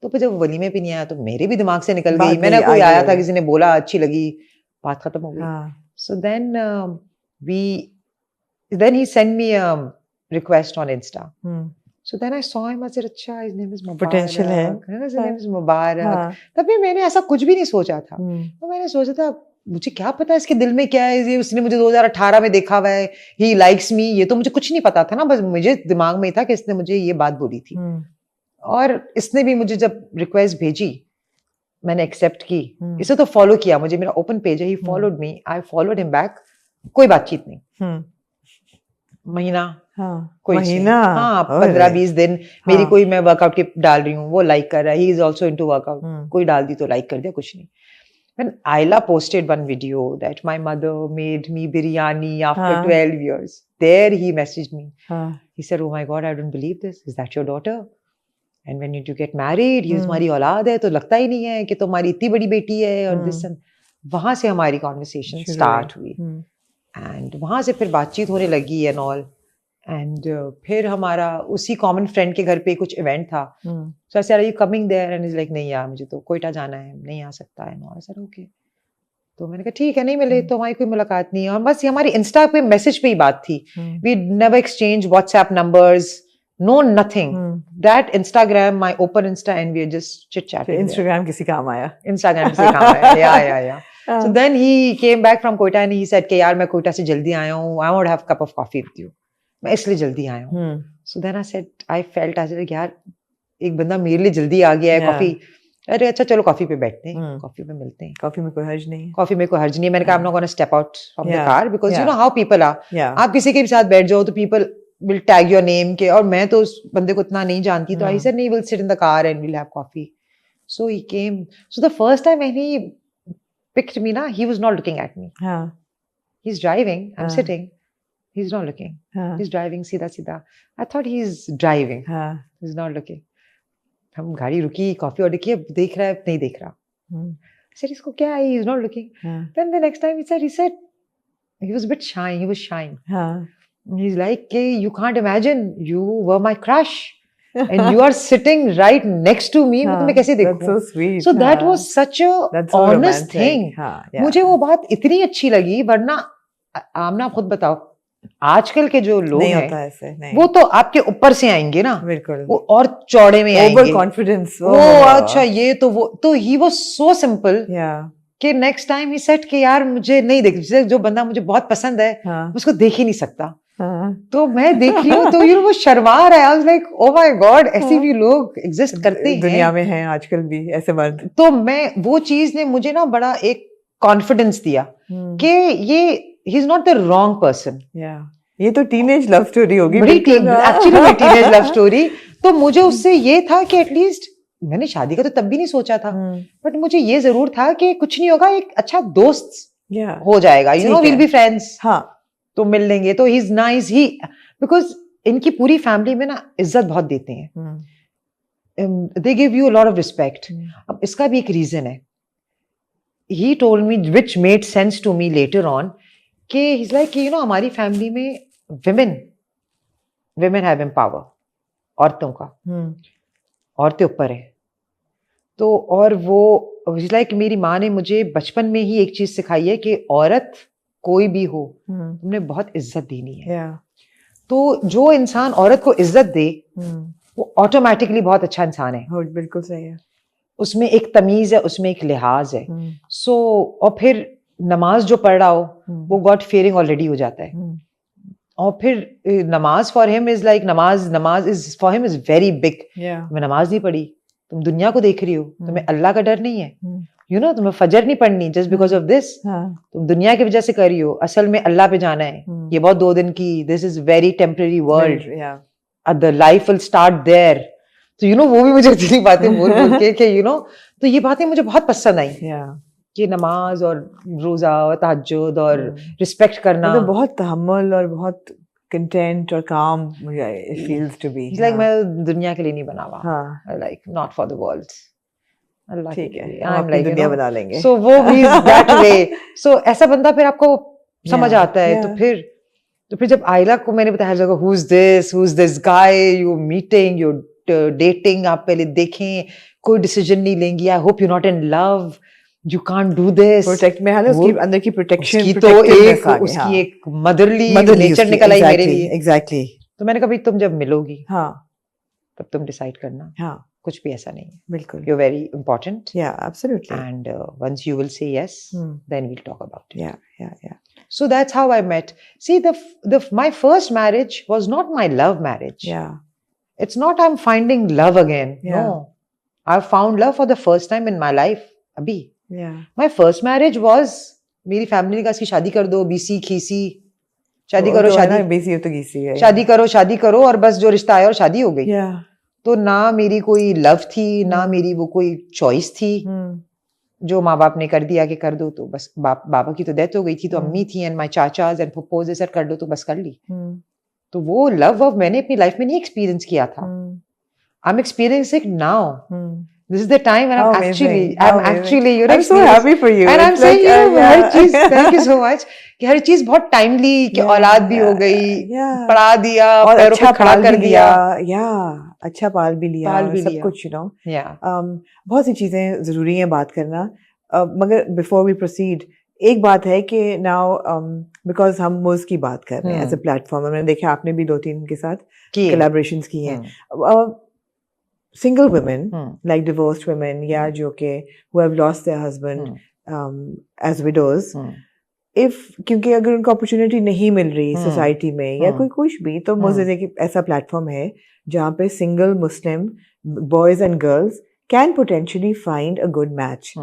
तो फिर जब वलीमे पे नहीं आया, तो मेरे भी दिमाग से निकल गई, मैंने कोई आया था, किसी ने बोला, अच्छी लगी, बात खत्म हो गई। So then he send me request on Insta. So then I saw him, I said, अच्छा, his name is Mubarak. Potential है. His name is Mubarak. तभी मैंने ऐसा कुछ भी नहीं सोचा था। तो मैंने सोचा था, मुझे क्या पता इसके दिल में क्या है, ये उसने मुझे 2018 में देखा हुआ है, he likes me, ये तो मुझे कुछ नहीं पता था ना, बस मुझे दिमाग में था कि इसने मुझे ये बात बोली थी। और इसने भी मुझे जब रिक्वेस्ट भेजी, मैंने एक्सेप्ट की, इसे तो फॉलो किया, मुझे मेरा ओपन पेज है, he followed me, I followed him back, कोई बातचीत नहीं। महीना हाँ, कोई महीना, हाँ अरे, 15-20 दिन मेरी हाँ, कोई मैं वर्कआउट की डाल रही हूँ वो लाइक कर रहा है, he is also into workout, कोई डाल दी तो लाइक कर दिया, कुछ नहीं. When Ayla posted one video that my mother made me biryani after हाँ, 12 years, there he messaged me. हाँ, He said, "Oh my God, I don't believe this. Is that your daughter? And when did you get married? ये तुम्हारी औलाद है, तो लगता ही नहीं है कि तुम्हारी इतनी बड़ी बेटी है और this and." वहाँ से हमारी conversation शुरू start हुई. हुई. And वहाँ से फिर बातचीत होने लगी and all. And फिर हमारा उसी common friend के घर पे कुछ event था. So I said, "Are you coming there?" And he's like, "नहीं यार, मुझे तो कोयटा जाना है, नहीं आ सकता है." And I said, "Okay." तो मैंने कहा ठीक है, नहीं मिले तो हमारी कोई मुलाकात नहीं है, और बस ये हमारी इंस्टा पे मैसेज पे ही बात थी. We never exchange WhatsApp numbers, no nothing. That Instagram, my open Insta, and we are just chit chatting. Instagram किसी काम आया. इंस्टाग्राम से काम आया. या so then he came back from Quetta and he said कि यार मैं कोयटा से जल्दी आया हूँ, I want to have cup of coffee with you. मैं इसलिए जल्दी आया हूँ. So then I said, I felt as यार एक बंदा मेरे लिए जल्दी आ गया है, कॉफी. अरे अच्छा चलो कॉफी पे बैठते हैं, कॉफी पे मिलते हैं. कॉफी में कोई हर्ज नहीं है. कॉफी में कोई हर्ज नहीं है. मैंने कहा I'm not gonna step out from the Yeah. car because you Yeah. know how people are. Yeah. आप किसी के भी साथ बैठ जाओ तो people will tag your name के, और मैं तो उस बंदे को इतना नहीं जानती, तो I said नहीं, we'll sit in the car and we'll have coffee. So he came. So the first time when he picked me, he was not looking at me. हाँ, He's driving. I'm sitting. He's not looking. हाँ, He's driving सीधा सीधा. I thought he's driving. हाँ, He's not looking. हम गाड़ी रुकी, coffee order किया, देख रहा है, नहीं देख रहा. Said, इसको क्या है? He's not looking. Then the next time he said, he was a bit shy. He was shy. हाँ, He's like, you can't imagine, you were my crush. And you are sitting right next to me. मैं कैसे देखूं? That's so sweet. So that was such a That's so honest romantic. thing. हाँ, yeah. मुझे वो बात इतनी अच्छी लगी, वरना आमना आप खुद बताओ, आजकल के जो लोग नहीं हैं, होता ऐसे, नहीं. वो तो आपके ऊपर से आएंगे ना, बिल्कुल. वो और चौड़े में आएंगे. Over confidence. वो अच्छा ये तो वो तो ही वाज सो सिंपल कि नेक्स्ट टाइम ही सेड कि यार मुझे नहीं देख, जो बंदा मुझे बहुत पसंद है, उसको देख ही नहीं सकता. तो मैं देख रही हूँ तो वो शर्मा रहा है. आई was like, oh my God, ऐसे भी लोग एग्जिस्ट करते हैं दुनिया में, हैं आजकल भी ऐसे मर्द. तो मैं वो चीज ने मुझे ना बड़ा एक कॉन्फिडेंस दिया कि ये he is not the wrong person. ये तो टीनेज लव स्टोरी होगी. Actually teenage love story. तो मुझे उससे ये था कि एटलीस्ट मैंने शादी का तो तब भी नहीं सोचा था, बट मुझे ये जरूर था कि कुछ नहीं होगा, एक अच्छा दोस्त हो जाएगा, you know, will be friends. हाँ, तो मिल लेंगे. तो he is nice, he because इनकी पूरी फैमिली में ना इज्जत बहुत देते हैं. They give you a lot of respect. अब इसका भी एक रीजन है. He told me, which made sense to me later on, कि he is like, you know, हमारी फैमिली में women have empower. औरतों का, औरतें ऊपर है. तो और वो लाइक मेरी माँ ने मुझे बचपन में ही एक चीज सिखाई है कि औरत कोई भी हो, तुमने बहुत इज्जत देनी है. तो जो इंसान औरत को इज्जत दे, वो ऑटोमेटिकली बहुत अच्छा इंसान है. बिल्कुल सही है. उसमें एक तमीज है, उसमें एक लिहाज है. सो और फिर नमाज जो पढ़ रहा हो, वो गॉड फियरिंग ऑलरेडी हो जाता है. और फिर नमाज फॉर हिम इज लाइक, नमाज is for him is very big. मैं नमाज नहीं पढ़ी, तुम दुनिया को देख रही हो, तुम्हें अल्लाह का डर नहीं है. यू नो, तुम्हें फजर नहीं पढ़नी जस्ट बिकॉज ऑफ दिस. तुम दुनिया की वजह से कर रही हो, असल में अल्लाह पे जाना है. ये बहुत 2 दिन की, this is very temporary world, the life will start there. तो यू नो, वो भी मुझे इतनी बातें बोल बोल के यू नो, तो ये बातें मुझे बहुत पसंद आई कि नमाज और रोजा और तहज्जुद और रिस्पेक्ट करना. मतलब बहुत तहम्मुल और बहुत कंटेंट और काम it feels to be. It's like मैं दुनिया के लिए नहीं बना हुआ, like not for the world. अल्लाह ठीक है, I'm हम like, दुनिया बना लेंगे. So वो भी that way. So ऐसा बंदा फिर आपको समझ आता है. तो फिर जब आयला को मैंने बताया, who's this guy you meeting, you dating, आप पहले देखें, कोई डिसीजन नहीं लेंगी. I hope you're not in love. You can't do this. Protect में, हालांकि उसकी अंदर की प्रोटेक्शन, उसकी तो एक उसकी एक मदरली नेचर निकल आई मेरे लिए. एग्जैक्टली. तो मैंने कहा तुम जब मिलोगी, तब तुम डिसाइड करना. कुछ भी ऐसा नहीं है. बिल्कुल. You're very important. Yeah, absolutely. And once you will say yes, then we'll talk about it. Yeah. So that's how I met. See, my first marriage was not my love marriage. Yeah. It's not I'm finding love again. Yeah. No. I've found love for the first time in my life. Abhi. Yeah. My first marriage was, मेरी family ने कहा इसकी शादी कर दो, BC खीसी. शादी करो, शादी बेसी तो गीसी है, शादी करो और बस जो रिश्ता आया और शादी हो गई। तो ना मेरी कोई लव थी, ना मेरी वो कोई चॉइस थी, जो माँ बाप ने कर दिया कि कर दो, तो बस बाबा की तो डेथ हो गई थी, तो अम्मी थी एंड माय चाचाज एंड फुप्पोज सर कर दो तो बस कर ली। तो वो लव मैंने अपनी लाइफ में नहीं एक्सपीरियंस किया था। I am experiencing it now. This is the time when I'm actually, you know, I'm so happy for you. And I'm saying, you know, हर चीज, thank you so much, कि हर चीज बहुत टाइमली, कि औलाद भी हो गई, पढ़ा दिया, और पैरों अच्छा पे खड़ा कर दिया, अच्छा पाल भी लिया, सब कुछ, you know, बहुत सी चीजें जरूरी हैं बात करना। मगर before we proceed, एक बात है कि now because हम मुझ की बात कर रहे हैं as a platform, मैंने देखा आपने भी 2-3 के साथ collaborations की हैं। Single women, like divorced women, या जो के who have lost their husband as widows, क्योंकि अगर उनको अपॉर्चुनिटी नहीं मिल रही सोसाइटी में या कोई कुछ भी, तो मुझे एक ऐसा प्लेटफॉर्म है जहाँ पे single Muslim boys and girls can potentially find a good match.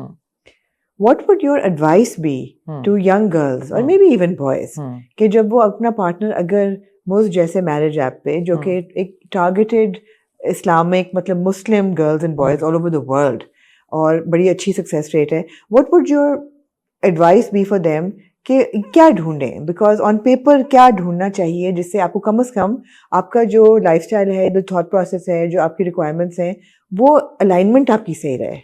What would your advice be to young girls or maybe even boys कि जब वो अपना पार्टनर अगर मुझ जैसे मैरिज ऐप पे, जो कि एक टारगेटेड इस्लामिक मतलब Muslim girls and boys all over the world और बड़ी अच्छी सक्सेस रेट है, what would your advice be for them कि क्या ढूंढें? बिकॉज ऑन पेपर क्या ढूंढना चाहिए जिससे आपको कम से कम आपका जो लाइफस्टाइल है, जो थॉट प्रोसेस है, जो आपकी रिक्वायरमेंट्स हैं, वो अलाइनमेंट आपकी सही रहे।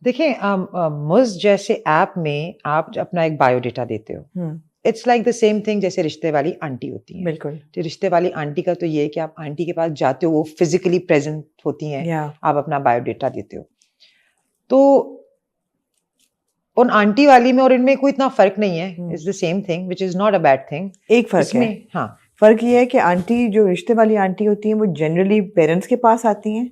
देखिए, मुझ जैसे ऐप में आप अपना एक बायोडेटा देते हो, it's like the same thing जैसे रिश्ते वाली आंटी होती है। बिल्कुल। तो रिश्ते वाली आंटी का तो ये है कि आप आंटी के पास जाते हो, वो फिजिकली प्रेजेंट होती हैं, आप अपना बायोडेटा देते हो। तो उन आंटी वाली में और इनमें कोई इतना फर्क नहीं है, it's the same thing which is not a bad thing. एक फर्क है, हाँ, फर्क ये है कि आंटी जो रिश्ते वाली आंटी होती हैं वो जनरली पेरेंट्स के पास आती हैं,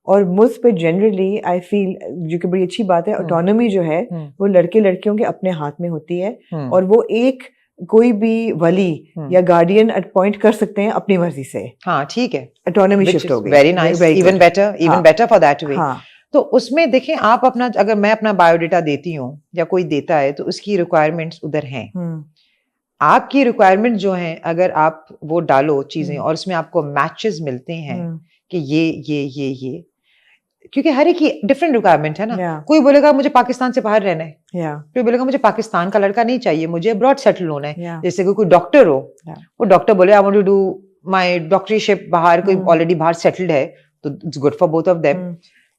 और मुझ पे जनरली आई फील, जो कि बड़ी अच्छी बात है, ऑटोनॉमी जो है वो लड़के लड़कियों के अपने हाथ में होती है, और वो एक कोई भी वली या गार्डियन अपॉइंट कर सकते हैं अपनी मर्जी से। हाँ, ठीक है, ऑटोनॉमी शिफ्ट हो गई, very nice, even better for that way. तो उसमें देखें, आप अपना, अगर मैं अपना बायोडेटा देती हूँ या कोई देता है, तो उसकी रिक्वायरमेंट्स उधर हैं। आपकी रिक्वायरमेंट जो है, अगर आप वो डालो चीजें और उसमें आपको मैचेस मिलते हैं कि ये, क्योंकि हर एक की डिफरेंट रिक्वायरमेंट है ना। कोई बोलेगा मुझे पाकिस्तान से बाहर रहना है, कोई बोलेगा मुझे पाकिस्तान का लड़का नहीं चाहिए, मुझे अब्रॉड सेटल होना है। जैसे कोई डॉक्टर हो, वो डॉक्टर बोले I want to do my doctorship बाहर, कोई ऑलरेडी बाहर सेटल्ड है, तो it's good for both of them.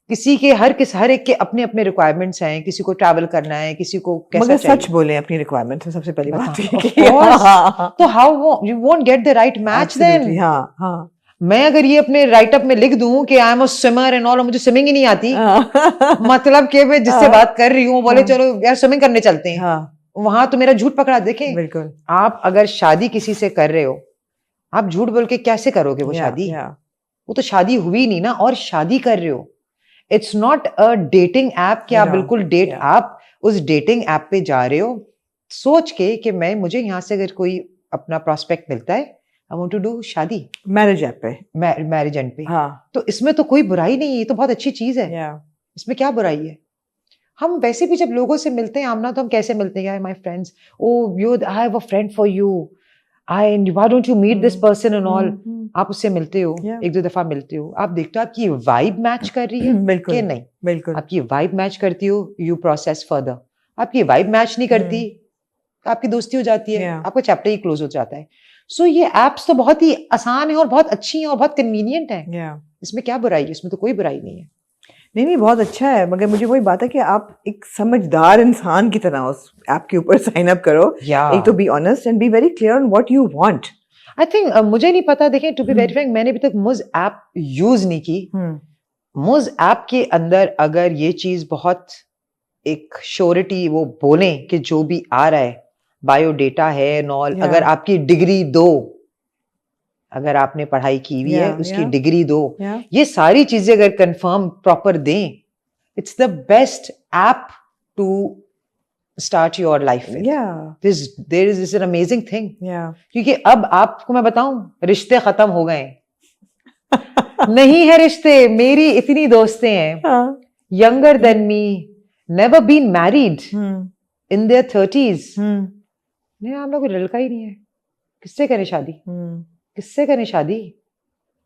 किसी के हर एक के अपने अपने रिक्वायरमेंट्स हैं, किसी को ट्रैवल करना है, किसी को कैसा मगर चाहिए। सच बोले अपनी रिक्वायरमेंट्स, सबसे पहली बात तो how you won't get the right match then. हाँ, मैं अगर ये अपने राइट अप में लिख दूं कि I am a swimmer and all, मुझे स्विमिंग ही नहीं आती, मतलब कि मैं जिससे बात कर रही हूँ बोले चलो यार स्विमिंग करने चलते हैं, वहां तो मेरा झूठ पकड़ा। देखें, बिल्कुल, आप अगर शादी किसी से कर रहे हो, आप झूठ बोल के कैसे करोगे वो शादी? वो तो शादी हुई नहीं ना, और शादी कर रहे हो। It's not a dating app कि आप बिल्कुल डेट, आप उस डेटिंग ऐप पे जा रहे हो सोच के कि मुझे यहाँ से अगर कोई अपना प्रॉस्पेक्ट मिलता है, आई वांट टू डू शादी, मैरिज ऐप पे, मैरिज एंड पे। तो इसमें तो कोई बुराई नहीं है, ये तो बहुत अच्छी चीज है। इसमें क्या बुराई है? हम वैसे भी जब लोगों से मिलते हैं आमना, तो हम कैसे मिलते हैं? My friends, oh you, I have a friend for you, why don't you meet this person and all. आप उससे मिलते हो, एक दो दफा मिलते हो, आप देखते हो आपकी वाइब मैच कर रही है कि नहीं। बिल्कुल, आपकी वाइब मैच करती हो, यू प्रोसेस फर्दर। आपकी वाइब मैच नहीं करती, आपकी दोस्ती हो जाती है, आपका चैप्टर ही क्लोज हो जाता है। सो ये एप्स तो बहुत ही आसान है और बहुत अच्छी है और बहुत कन्वीनियंट है। इसमें क्या बुराई है? इसमें तो कोई बुराई नहीं है। नहीं, बहुत अच्छा है, मगर मुझे वही बात है कि आप एक समझदार इंसान की तरह उस ऐप के ऊपर साइन अप करो। एक तो be honest and be very clear on what you want. I think मुझे नहीं पता, देखें, टू बी वेरी फ्रैंक, मैंने अभी तक मुझ ऐप यूज नहीं की। मुझ ऐप के अंदर अगर ये चीज बहुत एक श्योरिटी वो बोले कि जो भी आ रहा है बायोडेटा है नॉल, अगर आपकी डिग्री दो, अगर आपने पढ़ाई की हुई है उसकी डिग्री दो, ये सारी चीजें अगर कंफर्म प्रॉपर दें, it's the best app to start your life with. There is an amazing thing. क्योंकि अब आपको मैं बताऊं, रिश्ते खत्म हो गए नहीं है रिश्ते। मेरी इतनी दोस्तें हैं younger than me, never been married, in their 30s, नहीं, हम लोग लड़का ही नहीं है, किससे करें शादी, हम्म, किससे करें शादी?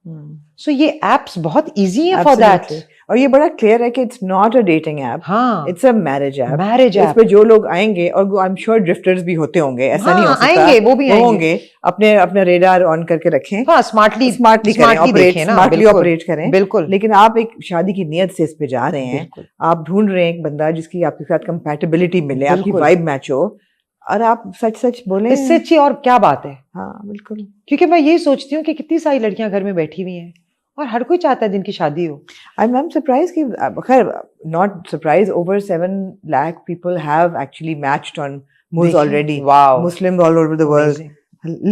हम्म, सो ये एप्स बहुत इजी है फॉर दैट। Absolutely. और ये बड़ा क्लियर है कि it's not a dating app, हाँ, it's a marriage app. Marriage इस ऐप। पे जो लोग आएंगे, और आई एम श्योर ड्रिफ्टर्स भी होते होंगे, ऐसा नहीं हो हाँ, सकता, आएंगे, वो भी वो आएंगे। होंगे, अपने अपना रेडार ऑन करके रखें, हाँ, स्मार्टली स्मार्टली करें, ऑपरेट देखें ना, स्मार्टली बिल्कुल, ऑपरेट करें। बिल्कुल, लेकिन आप एक शादी की नियत से इस पे जा रहे हैं, बिल्कुल, आप ढूंढ रहे हैं एक बंदा जिसकी आपके साथ कंपैटिबिलिटी मिले, आपकी बिल्कुल। वाइब मैच हो, और आप सच सच बोले। इससे अच्छी और क्या बात है? हाँ बिल्कुल। क्योंकि मैं यही सोचती हूँ कि कितनी सारी लड़कियां घर में बैठी हुई हैं और हर कोई चाहता है जिनकी शादी हो। I'm surprised कि खैर not surprised, over 7 lakh people have actually matched on Moz देखिए, already. Wow, Muslims all over the world. amazing,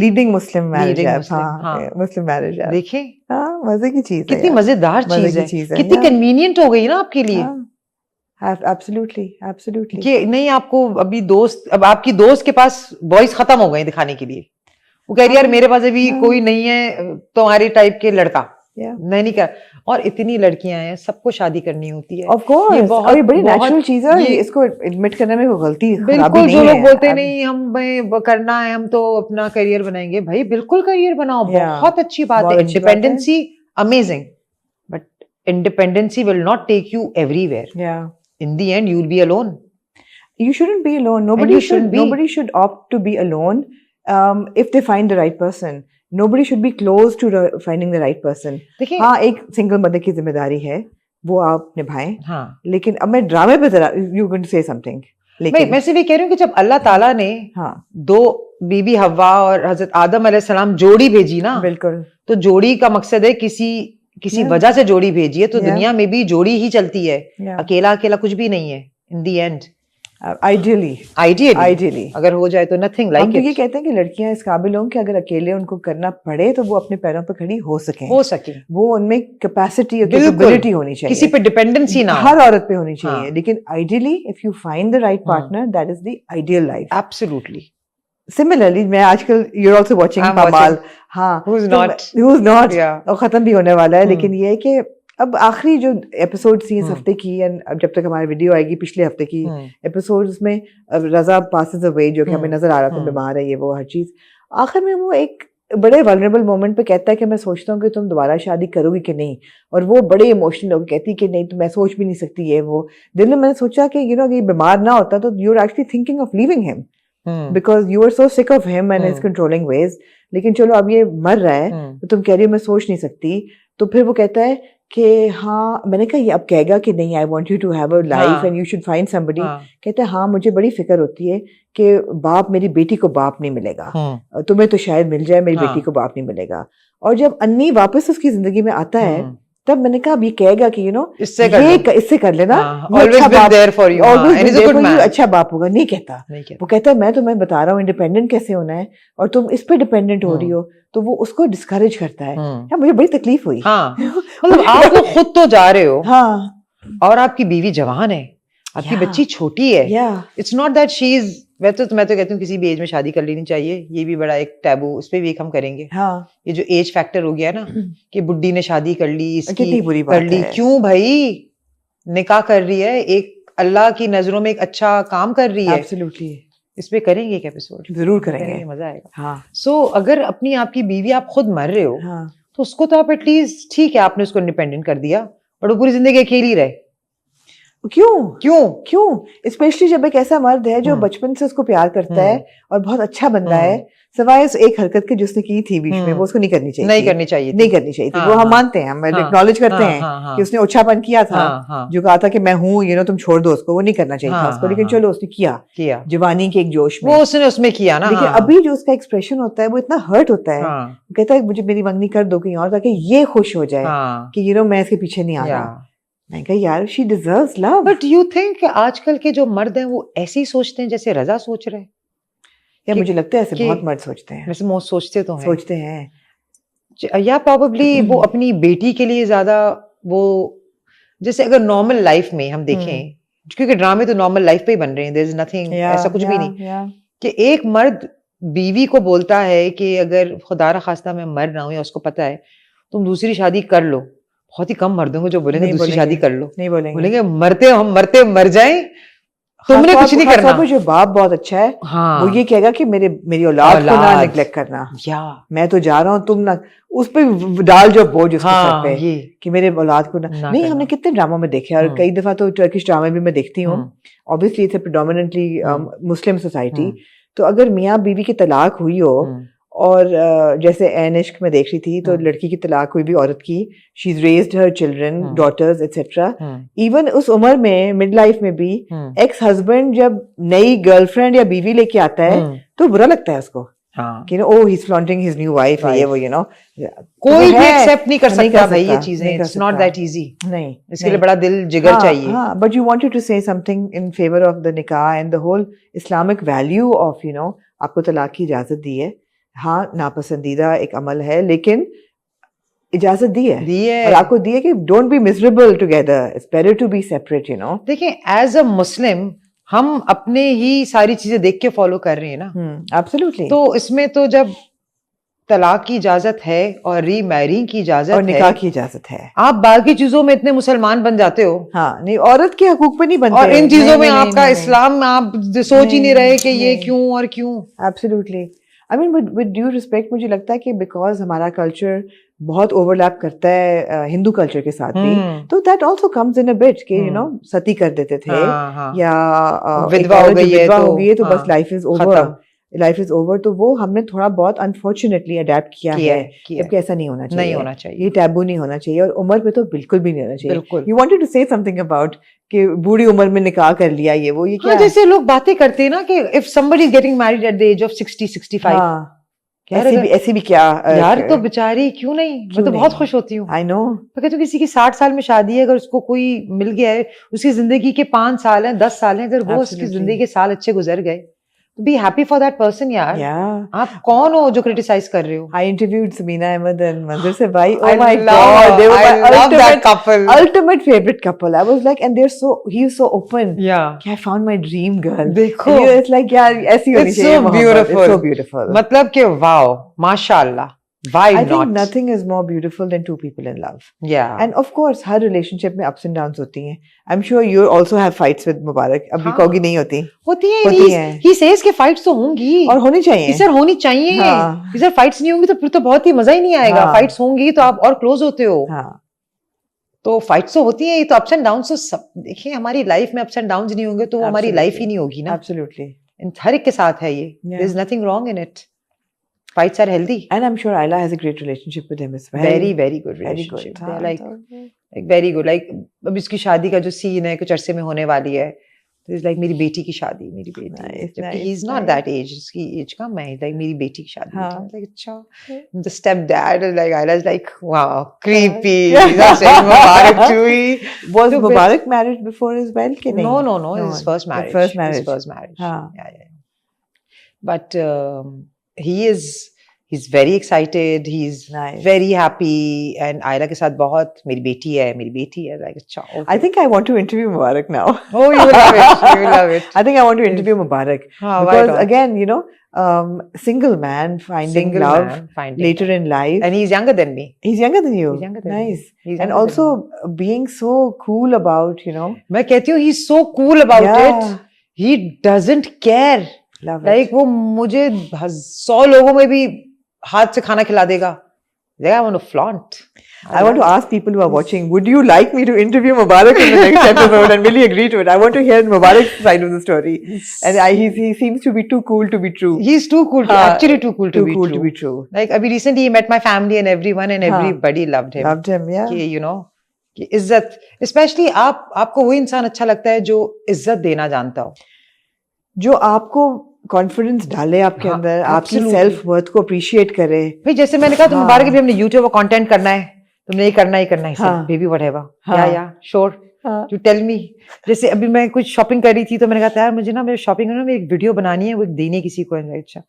Leading Muslim marriage leading app. मुस्लिम, हाँ, हाँ, Muslim marriage app. देखिए हाँ, मजे की चीज है कितनी यार, मजेदार मजे चीज की है, चीज है कितनी यार। कन्वीनियंट हो गई ना आपके लिए हाँ, absolutely, absolutely. कि नहीं आपको अभी दोस्त, अब आपकी दोस्त के पास बॉयज खत्म हो गए दिखाने के लिए, वो कह रही यार मेरे पास अभी हाँ। कोई नहीं है तुम्हारे टाइप के लड़का, Yeah. मैं नहीं कर। और इतनी लड़कियां हैं, सबको शादी करनी होती है। Of course. ये बहुत और ये बड़ी बहुत नेचुरल चीज है, और ये इसको एडमिट करने में कोई गलती खराबी बिल्कुल, नहीं जो लोग है। बोलते अब- नहीं हम करना है, हम तो अपना करियर बनाएंगे, भाई बिल्कुल करियर बनाओ, Yeah. बहुत अच्छी बात बहुत है, अच्छी बात है। Independency amazing, but independency will not take you everywhere, Yeah. In the end you will be alone. You shouldn't be alone. you Nobody shouldn't be. Nobody should opt to be alone if they find the right person. Nobody should be close to finding the right person. देखिए, हाँ, एक single mother की जिम्मेदारी है, वो आप निभाएं। हाँ, लेकिन अब मैं ड्रामे पे जरा, you going to say something, लेकिन मैं सिर्फ ये कह रही हूँ कि जब अल्लाह ताला ने हाँ दो बीबी हव्वा और हजरत आदम अलैहिस्सलाम जोड़ी भेजी ना, बिल्कुल, तो जोड़ी का मकसद है किसी Yeah. वजह से जोड़ी भेजी है, तो Yeah. दुनिया में भी जोड़ी ही चलती है, Yeah. अकेला अकेला कुछ भी नहीं है इन दी एंड। आइडियली आइडियली अगर हो जाए तो नथिंग हम लाइक तो ये इट, कहते हैं कि लड़कियां इस काबिल हों कि अगर अकेले उनको करना पड़े तो वो अपने पैरों पर खड़ी हो सकें, हो सके, वो उनमें कैपेसिटी और बिल्कुल, कैपेबिलिटी होनी चाहिए, किसी पे डिपेंडेंसी ना हो। हर औरत पे होनी चाहिए। हाँ। लेकिन ideally if you find the right partner, that is the ideal life. Absolutely, similarly मैं आजकल, you are also watching I'm पमाल, watching. हाँ, Who's तो not? who's not, Yeah. और खत्म भी होने वाला है। हम्म। लेकिन ये है कि अब आखिरी जो एपिसोड थी इस हम्म। हफ्ते की, एंड अब जब तक हमारी वीडियो आएगी पिछले हफ्ते की एपिसोड्स में, अब रजा पासेस अवे जो कि हमें नजर आ रहा था बीमार है, ये वो हर चीज, आखिर में वो एक बड़े वल्नरेबल मोमेंट पे कहता है कि मैं सोचता हूँ कि तुम दोबारा शादी करोगी कि नहीं, और वो बड़े इमोशनल होकर कहती कि नहीं, तो मैं सोच भी नहीं सकती है। वो दिल में मैंने सोचा कि यू नो, ये बीमार ना होता तो you are actually thinking of leaving him because you are so sick of him and his controlling ways. लेकिन चलो अब ये मर रहा है तो तुम कह रही हो मैं सोच नहीं सकती, तो फिर वो कहता है कि हाँ, मैंने कहा ये अब कहेगा कि नहीं, I want you to have a life and you should find somebody. कहता है हाँ, मुझे बड़ी फिक्र होती है कि बाप, मेरी बेटी को बाप नहीं मिलेगा, तुम्हें तो शायद मिल जाए, मेरी बेटी को बाप नहीं मिलेगा। और जब अन्नी वापस उसकी जिंदगी में आता है, तब मैंने कहा अब ये कहेगा कि यू नो इससे कर लेना, always been there for you, and he's a good man, अच्छा बाप होगा। नहीं कहता, वो कहता है मैं तुम्हें बता रहा हूँ इंडिपेंडेंट कैसे होना है, और तुम इस पे डिपेंडेंट हो रही हो, तो वो उसको डिस्करेज करता है। यार मुझे बड़ी तकलीफ हुई। मतलब आप लोग खुद तो जा रहे हो, हाँ, और आपकी बीवी जवान है, आपकी बच्ची छोटी है, it's not that she is, मैं तो कहती हूँ किसी भी एज में शादी कर लेनी चाहिए, ये भी बड़ा एक टैबू, उस पे भी एक हम करेंगे। हाँ, ये जो एज फैक्टर हो गया ना कि बुड्ढी ने शादी कर ली, इसकी बुरी बात कर ली, क्यों भाई, निकाह कर रही है, एक अल्लाह की नजरों में एक अच्छा काम कर रही है। एब्सोल्युटली, इस पे करेंगे एक एपिसोड, जरूर करेंगे, मजा आएगा। हाँ। सो अगर अपनी आपकी बीवी आप खुद मर रहे हो, हाँ, तो उसको तो आप एटलीस्ट, ठीक है आपने उसको इंडिपेंडेंट कर दिया, और वो पूरी जिंदगी अकेली रहे, क्यों? स्पेशली जब एक ऐसा मर्द है जो बचपन से उसको प्यार करता है और बहुत अच्छा बंदा है, सवाए उस एक हरकत के जिसने की थी बीच में, वो उसको नहीं करनी चाहिए थी। वो हम मानते हैं, हम एक्नॉलेज करते हैं कि उसने ओछापन किया था, जो कहा था कि मैं हूँ, यू नो तुम छोड़ दो उसको, वो नहीं करना चाहिए था उसको, लेकिन चलो उसने किया जवानी के एक जोश में, वो उसने उसमें किया ना। लेकिन अभी जो उसका एक्सप्रेशन होता है वो इतना हर्ट होता है, वो कहता है मुझे मेरी मंगनी कर दो कहीं और, ताकि ये खुश हो जाए कि यू नो मैं इसके पीछे नहीं आ रहा। मैं कहा यार she deserves love. But you think आजकल के जो मर्द हैं वो ऐसे ही सोचते हैं जैसे रजा सोच रहे हैं? या मुझे लगता है ऐसे बहुत मर्द सोचते हैं, वैसे बहुत सोचते हैं, या प्रोबेबली वो अपनी बेटी के लिए ज्यादा, वो जैसे अगर नॉर्मल लाइफ में हम देखें, क्योंकि ड्रामे तो नॉर्मल लाइफ पे ही बन रहे हैं, देयर इज नथिंग, ऐसा कुछ भी नहीं कि एक मर्द बीवी को बोलता है कि अगर खुदा न खास्ता मैं मर रहा हूँ, या उसको पता है तुम दूसरी शादी कर लो। बहुत ही कम मर्द होंगे जो बोलेंगे दूसरी शादी कर लो, नहीं बोलेंगे मरते मर जाएं तुमने कुछ नहीं करना। जो बाप बहुत अच्छा है, हाँ, वो ये कहेगा कि मेरी औलाद को ना औलाद। निग्लेक्ट करना, या मैं तो जा रहा हूँ, तुम ना उस पे डाल जो बोझ उसके सर हाँ पे ये कि मेरे औलाद को ना नहीं। करना। हमने कितने ड्रामा में देखे और कई दफा तो टर्किश ड्रामे भी मैं देखती हूँ। Obviously it's predominantly Muslim society, तो अगर मियाँ बीवी की तलाक हुई हो और जैसे एन इश्क में देख रही थी, तो लड़की की तलाक हुई भी औरत की, she is raised her children, daughters etcetera, even उस उम्र में मिड लाइफ में भी एक्स हस्बैंड जब नई गर्लफ्रेंड या बीवी लेके आता है तो बुरा लगता है उसको कि no oh he is flaunting his new wife, ये वो यू नो कोई भी एक्सेप्ट नहीं कर सकता भाई ये चीजें, इट्स नॉट दैट इजी। नहीं, इसके लिए बड़ा दिल जिगर चाहिए। हाँ, but you wanted to say something in favour of the nikah and the whole Islamic value of you know, आपको तलाक की इजाजत दी है, हाँ नापसंदीदा एक अमल है लेकिन इजाजत दी है और आपको दी है कि don't be miserable together, it's better to be separate, you know. देखिए एज अ मुस्लिम हम अपने ही सारी चीजें देख के फॉलो कर रहे हैं ना, एब्सोल्युटली। तो इसमें तो जब तलाक की इजाजत है और रीमैरिंग की इजाजत और निकाह की इजाजत है, आप बाकी चीजों में इतने मुसलमान बन जाते हो। हाँ नहीं, औरत के हकूक पे नहीं बनते, और इन चीजों में आपका इस्लाम में आप सोच ही नहीं रहे कि ये क्यों और क्यों। Absolutely. I mean with due respect, मुझे लगता है कि बिकॉज हमारा कल्चर बहुत ओवरलैप करता है हिंदू कल्चर के साथ भी, तो that also comes in a bit कि यू नो सती कर देते थे, या विधवा हो गई है तो बस लाइफ इज ओवर, तो वो हमने थोड़ा बहुत अनफॉर्चुनेटली अडेप्ट किया है, जबकि ऐसा नहीं होना चाहिए, ये टैबू नहीं होना चाहिए, और उम्र पे तो बिल्कुल भी नहीं होना चाहिए। You wanted to say something about कि बूढ़ी उम्र में निकाह कर लिया, ये वो, ये क्या जैसे लोग बातें करते हैं ना कि if somebody is getting married at the age of 60-65, ऐसी भी क्या यार, तो बेचारी क्यों नहीं, मैं तो बहुत खुश होती हूँ। आई नो, तो किसी की 60 साल में शादी है, अगर उसको कोई मिल गया है, उसकी जिंदगी के 5 साल हैं, 10 साल हैं, अगर वो उसकी जिंदगी के साल अच्छे गुजर गए, be happy for that person यार। आप कौन हो जो क्रिटिसाइज कर रहे हो? I interviewed Samina Ahmed and Manzur se bhai. Oh I my love god, they were I my love that couple. ultimate favorite couple. I was like, and he's so open. Yeah, I found my dream girl. देखो, it's like यार ऐसी होनी चाहिए मोहब्बत. It's so beautiful. मतलब कि wow, माशाल्लाह. Why I not? think nothing is more beautiful than two people in love. Yeah. And of course, her relationship में ups and downs होती हैं. I'm sure you also have fights with Mubarak. अभी कहोगी नहीं होती. होती हैं. He says कि fights तो होंगी. और होनी चाहिए. सर होनी चाहिए. सर fights नहीं होंगी तो फिर तो बहुत ही मजा ही नहीं आएगा. Fights होंगी तो आप और close होते हो. तो fights तो होती हैं, ये तो ups and downs तो सब, देखिए हमारी life में ups and downs नहीं होंगे तो हमारी life ही नहीं होगी ना. Absolutely. हर एक के साथ है ये. There's nothing wrong in it. Fights are healthy, and I'm sure Ayla has a great relationship with him as well. Very, very good relationship. They're like very good. Like अब इसकी शादी का जो सीन है कुछ अरसे में होने वाली है, तो इट्स लाइक मेरी बेटी की शादी, मेरी बेटी, जबकि he is not that age, इसकी एज कम है, लाइक मेरी बेटी की शादी, like अच्छा, the step dad is like, Ayla is like wow, creepy. He's saying Mubarak to me. Was Mubarak married before as well? No, his first marriage. His first marriage. Yeah. But he's very excited, he's very happy, and Ayla के साथ बहुत, मेरी बेटी है, like अच्छा. Okay. I think I want to interview Mubarak now. Oh, you will love it. You will love it. I think I want to interview Mubarak because again, you know, single man finding love later in life, and he's younger than me. He's younger than you. He's younger than nice. Me. And also being so cool about, you know. मैं कहती हूँ he's so cool about it. He doesn't care. Love like it. वो मुझे 100 लोगों में भी हाथ से खाना खिला देगा. I want to flaunt. I want to ask people who are watching, would you like me to interview Mubarak in the next episode, and will you agree to it? I want to hear Mubarak's side of the story. And he seems to be too cool to be true. He's too cool to actually too cool to be true. Like abhi recently he met my family and everyone and everybody loved him. Loved him, yeah. कि you know कि इज्जत, especially आपको वो इंसान अच्छा लगता है जो इज्जत देना जानता हो, जो आपको कॉन्फिडेंस डाले आपके अंदर, आपकी सेल्फ वर्थ को अप्रिशिएट करे. भाई जैसे मैंने कहा तुम मुबारक भी हमने यूट्यूब पर कंटेंट करना है, तुमने ये करना ही बेबी व्हाटएवर, या श्योर टू टेल मी. जैसे अभी मैं कुछ शॉपिंग कर रही थी तो मैंने कहा यार मुझे ना मेरे शॉपिंग में एक वीडियो बनानी है, वो देनी किसी को. अच्छा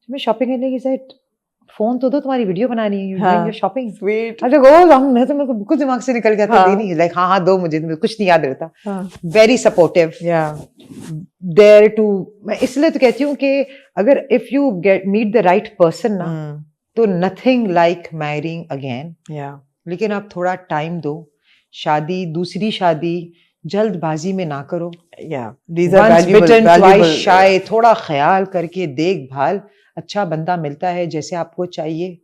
मैं शॉपिंग करने की साइड, फोन तो दो, तुम्हारी वीडियो बनानी है, शॉपिंग. अच्छा मैं तो मेरे को बिल्कुल दिमाग से निकल गया था. देनी लाइक हाँ दो, मुझे कुछ नहीं याद रहता. Very supportive, there too. मैं इसलिए तो कहती हूँ कि अगर if you meet the right person ना, तो नथिंग लाइक मैरिंग अगेन. लेकिन आप थोड़ा टाइम दो. शादी, दूसरी शादी जल्दबाजी में ना करो, Yeah, these are once valuable, bitten twice valuable. shy, थोड़ा ख्याल करके देखभाल, अच्छा बंदा मिलता है जैसे आपको चाहिए,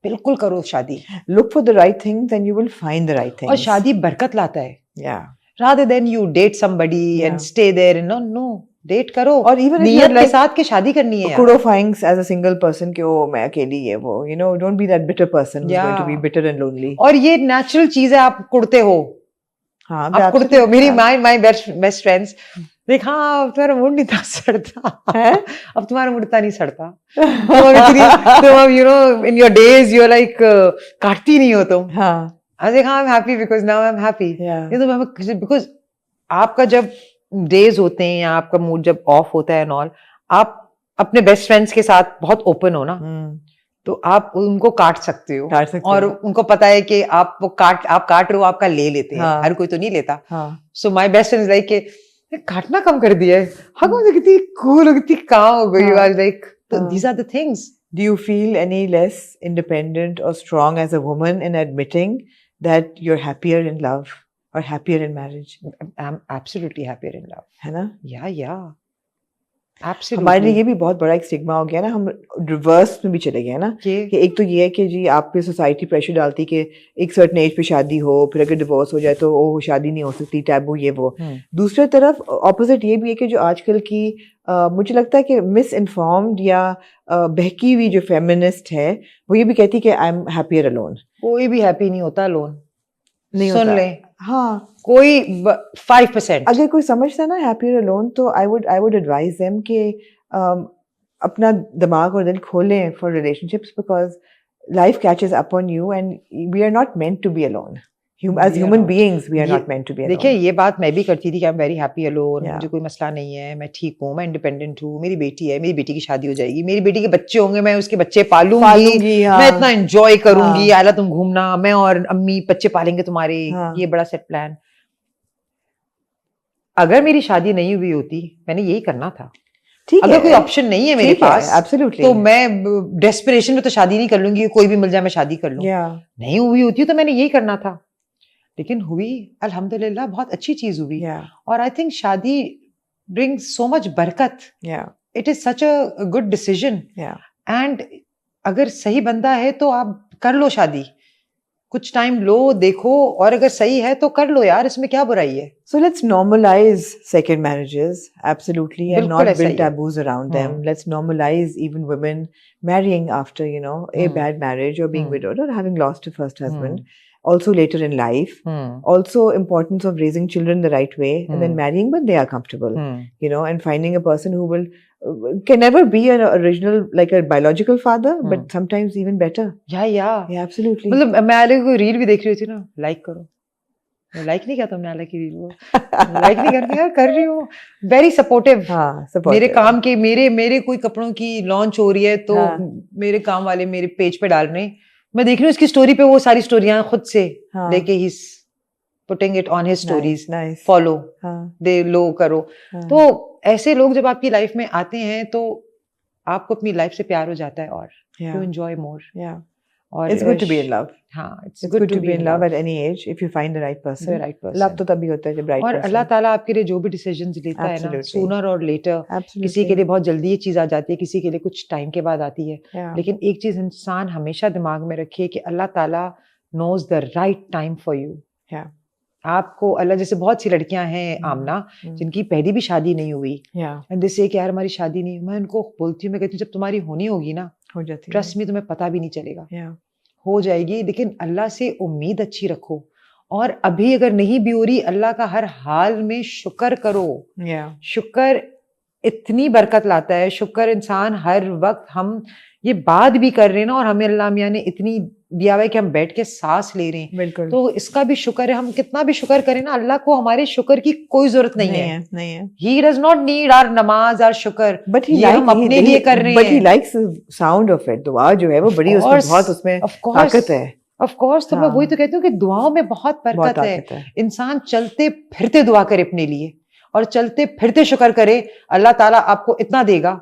बिल्कुल करो शादी। Look for the right things and you will find the right और things. शादी बरकत लाता है, Yeah. rather than you date somebody Yeah. and stay there and no, date करो, Or even if नियत you're के like साथ के शादी करनी है यार। kudofying as a single person कि oh मैं अकेली है वो, you know, don't be that bitter person who's going to be Yeah. bitter and lonely. और ये नेचुरल चीज है, आप कुड़ते हो, हाँ, आप कुड़ते हो। मेरी माय बेस्ट फ्रेंड्स देख, हाँ अब तुम्हारा मूड नहीं था सड़ता है? अब तुम्हारा मूड इतना नहीं सड़ता, तुम अब you know in your days you are like काटती नहीं हो तुम। हाँ, आई देख, हाँ I am happy because now I am happy. yeah. ये तो बिकॉज आपका जब डेज होते हैं या आपका मूड जब ऑफ होता है एंड ऑल, आप अपने बेस्ट फ्रेंड्स के साथ बहुत ओपन हो ना, तो आप उनको काट सकते हो, काट सकते और हो। उनको पता है कि आप काट रहे हो, आपका ले लेते हैं। हाँ। हर कोई तो नहीं लेता। हाँ। So my best friend like के काटना कम कर दिया है, हाँ मुझे कितनी कूल, कितनी काम हो गई। हाँ। आज like these are the things. Do you feel any less independent or strong as a woman in admitting that you're happier in love or happier in marriage? I am absolutely happier in love. है ना? या हमारे लिए absolutely. ये भी बहुत बड़ा एक स्टिग्मा हो गया ना, हम रिवर्स में भी चले गए ना, कि एक तो ये है कि जी आप पे सोसाइटी प्रेशर डालती कि एक सर्टेन एज पे शादी हो, फिर अगर डिवोर्स हो जाए तो ओ शादी नहीं हो सकती, टैबू ये वो। दूसरी तरफ ऑपोजिट ये भी है कि जो आजकल की मुझे लगता है कि मिस इन्फॉर्म्ड या बहकी हुई जो फेमिनिस्ट है वो ये भी कहती है कि आई एम हैप्पियर अलोन। कोई भी हैप्पी नहीं होता अलोन, नहीं सुन होता। ले, हाँ, कोई 5%। अगर कोई समझता ना हैप्पियर अलोन, तो आई वुड एडवाइज देम कि अपना दिमाग और दिल खोलें for relationships, because life catches up on you and we are not meant to be alone. As human beings, we are not meant to be alone. देखिए ये बात मैं भी करती थी कि I am very happy alone, Yeah. मुझे कोई मसला नहीं है, मैं ठीक हूँ, मैं इंडिपेंडेंट हूँ, मेरी बेटी है, मेरी बेटी की शादी हो जाएगी, मेरी बेटी के बच्चे होंगे, मैं उसके बच्चे पालूंगी, हाँ। मैं इतना एंजॉय करूंगी, हाँ। आला तुम घूमना, मैं और अम्मी बच्चे पालेंगे तुम्हारे, हाँ। ये बड़ा सेट प्लान। अगर मेरी शादी नहीं हुई होती, मैंने यही करना था। ठीक अगर है, कोई ऑप्शन नहीं है मेरे ठीक है, पास, absolutely. तो मैं डेस्परेशन में तो शादी नहीं कर लूंगी, कोई भी मिल जाए मैं शादी कर लूं। Yeah. नहीं हुई होती तो मैंने यही करना था, लेकिन हुई, अल्हम्दुलिल्लाह बहुत अच्छी चीज हुई। Yeah. और आई थिंक शादी brings so much बरकत। Yeah. It is such a good decision. Yeah. And अगर सही बंदा है तो आप कर लो शादी, कुछ टाइम लो, देखो, और अगर सही है तो कर लो यार, इसमें क्या बुराई है। So let's normalize second marriages, absolutely, and बिल्कुल not ऐसा build ही है। taboos around them. Let's normalize even women marrying after, you know, a bad marriage or being widowed or having lost a first husband. Also later in life. Also importance of raising children the right way and then marrying when they are comfortable, you know, and finding a person who will can never be an original like a biological father, but sometimes even better. Yeah, absolutely. मतलब मैं आले को reel भी देख रही थी ना, like करो, लाइक नहीं किया तुमने आले की रील को? लाइक नहीं करती यार, कर रही हूँ। Very supportive. हाँ, supportive. मेरे काम के मेरे कोई कपड़ों की लॉन्च हो रही है तो मेरे काम वाले मेरे पेज पे डाल रहे हैं, मैं देख रही हूँ उसकी स्टोरी पे वो सारी स्टोरियां खुद से लेके ही putting it on his stories, follow, दे लो करो। तो ऐसे लोग जब आपकी लाइफ में आते हैं तो आपको अपनी लाइफ से प्यार हो जाता है और यू एंजॉय मोर। और it's good to be in love. हाँ, it's good to be in love at any age if you find the right person. The right person. Love तो तभी होता है जब right और person. अल्लाह ताला आपके लिए जो भी डिसीजंस लेता है ना, सूनर और लेटर, किसी के लिए बहुत जल्दी ये चीज आ जाती है, किसी के लिए कुछ टाइम के बाद आती है। लेकिन एक चीज इंसान हमेशा दिमाग में रखे कि अल्लाह ताला knows the right time for you. आपको अल्लाह, जैसे बहुत सी लड़कियां हैं आमना जिनकी पहली भी शादी नहीं हुई, एंड दिस कि यार हमारी शादी नहीं, मैं उनको बोलती हूँ, मैं कहती हूँ जब तुम्हारी होनी होगी ना, हो जाती है, ट्रस्ट मी, तुम्हें पता भी नहीं चलेगा, हो जाएगी। लेकिन अल्लाह से उम्मीद अच्छी रखो, और अभी अगर नहीं भी हो रही, अल्लाह का हर हाल में शुक्र करो। शुक्र इतनी बरकत लाता है, शुक्र इंसान हर वक्त, हम ये बात भी कर रहे हैं ना, और हमें अल्लाह मियां ने इतनी दिया हुआ है कि हम बैठ के सांस ले रहे हैं, तो इसका भी शुक्र है। हम कितना भी शुक्र करें ना, अल्लाह को हमारे शुक्र की कोई जरूरत नहीं है। He does not need our नमाज, our शुक्र, but ये हम अपने लिए कर रहे हैं। But he likes the sound of it. दुआ जो है वो बड़ी, उसमें बहुत उसमें ताकत है। Of course, तो मैं वही तो कहती हूँ कि दुआओं में बहुत बरकत है। इंसान चलते फिरते दुआ करे अपने लिए, और चलते फिरते शुक्र करे, अल्लाह ताला आपको इतना देगा,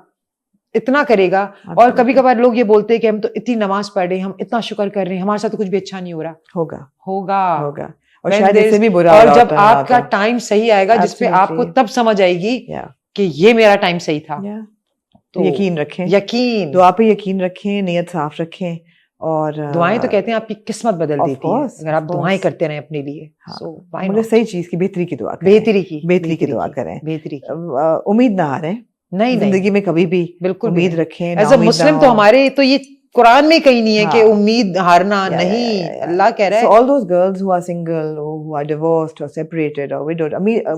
इतना करेगा। और कभी कभार लोग ये बोलते हैं कि हम तो इतनी नमाज पढ़ रहे हैं, हम इतना शुक्र कर रहे हैं, हमारे साथ तो कुछ भी अच्छा नहीं हो रहा। होगा। और और When शायद there's- इससे भी बुरा और हो जब रहा होता आपका टाइम सही आएगा जिसपे Absolutely. आपको तब समझ आएगी Yeah. कि ये मेरा टाइम सही था। Yeah. तो यकीन रखें, यकीन, दुआ पे यकीन रखें, नियत साफ रखें और दुआएं तो कहते हैं आपकी किस्मत बदल of देती है course, अगर आप of दुआएं course. करते रहें अपने लिए। हाँ, So why मगर not? सही चीज की बेहतरी की दुआ करें, बेहतरी की दुआ करें, बेहतरी की। उम्मीद ना हारें नहीं जिंदगी में कभी भी, बिल्कुल उम्मीद रखें, एज अ नाउम्मीद ना मुस्लिम तो हो। हमारे तो ये कुरान में कहीं नहीं है कि हाँ। उम्मीद हारना Yeah, नहीं, yeah, yeah. अल्लाह कह रहा So है all those girls who are single or who are divorced or separated or widowed,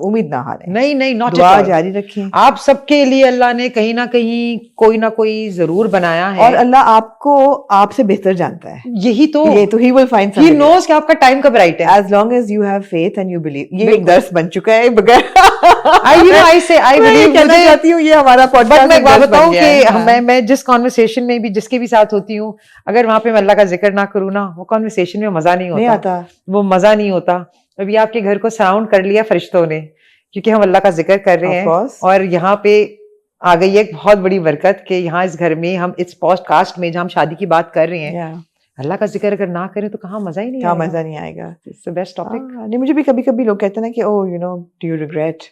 उम्मीद ना हारें, नहीं नॉट दुआ जारी रखें आप सबके लिए अल्लाह ने कहीं ना कोई जरूर बनाया है। और अल्लाह आपको आपसे बेहतर जानता है। यही तो he will find ही somebody. नोस कि आपका टाइम कब राइट है। As long as you have faith and you believe, ये एक बिल्कुल। दर्स बन चुका है बगैर आई मैं ये बिलीव कहना चाहती हूँ ये हमारा बट पॉडकास्ट मैं एक बात बताऊं बन गया है। कि हाँ। मैं जिस कॉन्वर्सेशन में भी जिसके भी साथ होती हूँ अगर वहां पे मैं अल्लाह का जिक्र ना करूँ ना वो कॉन्वर्सेशन में मजा नहीं नहीं होता, आता वो मजा नहीं होता। अभी आपके घर को सराउंड कर लिया फरिश्तों ने क्योंकि हम अल्लाह का जिक्र कर रहे Of हैं course. और यहाँ पे आ गई एक बहुत बड़ी बरकत कि यहाँ इस घर में हम इस पॉडकास्ट में जहाँ हम शादी की बात कर रहे हैं Yeah. अल्लाह का जिक्र अगर ना करें तो कहाँ मजा ही नहीं क्या आएगा। मजा नहीं आएगा। It's the best topic. नहीं मुझे भी कभी कभी लोग कहते हैं ना कि oh you know do you regret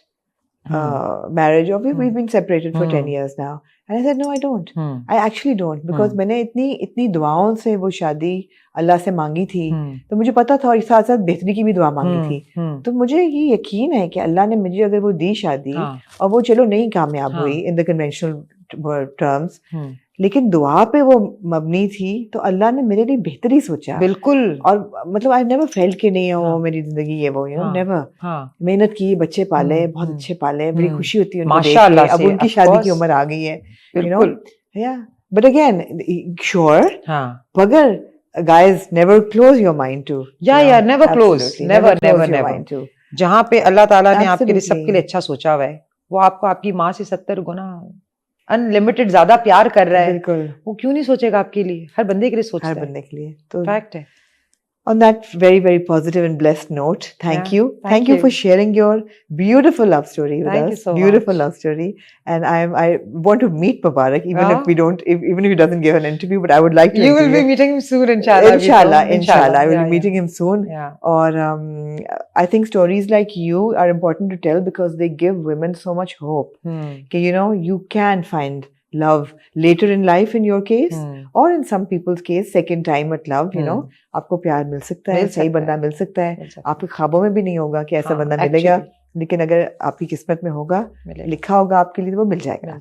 marriage or we've been separated for 10 years now and I said no I don't. I actually don't because मैंने इतनी दुआओं से वो शादी अल्लाह से मांगी थी तो मुझे पता था और साथ साथ बेहतरी की भी दुआ मांगी थी तो मुझे ये यकीन है कि अल्लाह ने मुझे अगर वो दी शादी और वो चलो नहीं कामयाब हुई इन द कन्वेंशनल टर्म्स लेकिन दुआ पे वो मबनी थी तो अल्लाह ने मेरे लिए बेहतरी सोचा। बिल्कुल। और मतलब आई नेवर फेल्ट कि नहीं हो मेरी जिंदगी ये वो यू नो नेवर। मेहनत की, बच्चे पाले, बहुत अच्छे पाले, बड़ी खुशी होती है उनको देख के। अब उनकी शादी की उम्र आ गई है यू नो या बट अगेन श्योर मगर guys never close your mind to never close never जहाँ पे अल्लाह ताला ने आपके लिए सबके लिए अच्छा सोचा हुआ है वो आपको आपकी माँ से 70 गुना अनलिमिटेड ज्यादा प्यार कर रहा है। बिल्कुल। वो क्यों नहीं सोचेगा आपके लिए, हर बंदे के लिए सोचता है। हर बंदे के लिए तो फैक्ट है। On that very positive and blessed note, thank you for sharing your beautiful love story with Thank us. You so beautiful much. love story, and I want to meet Mubarak even if we don't, even if he doesn't give an interview, but I would like to. You will be meeting him soon, inshallah. Inshallah, I will be meeting him soon. Yeah. Or I think stories like you are important to tell because they give women so much hope. Okay, you know, you can find love later in life in your case or in some people's case second time at love you know आपको प्यार मिल सकता है, सही बंदा मिल सकता है, आपके ख्वाबों में भी नहीं होगा कि ऐसा बंदा मिलेगा लेकिन अगर आपकी किस्मत में होगा लिखा होगा आपके लिए तो वो मिल जाएगा।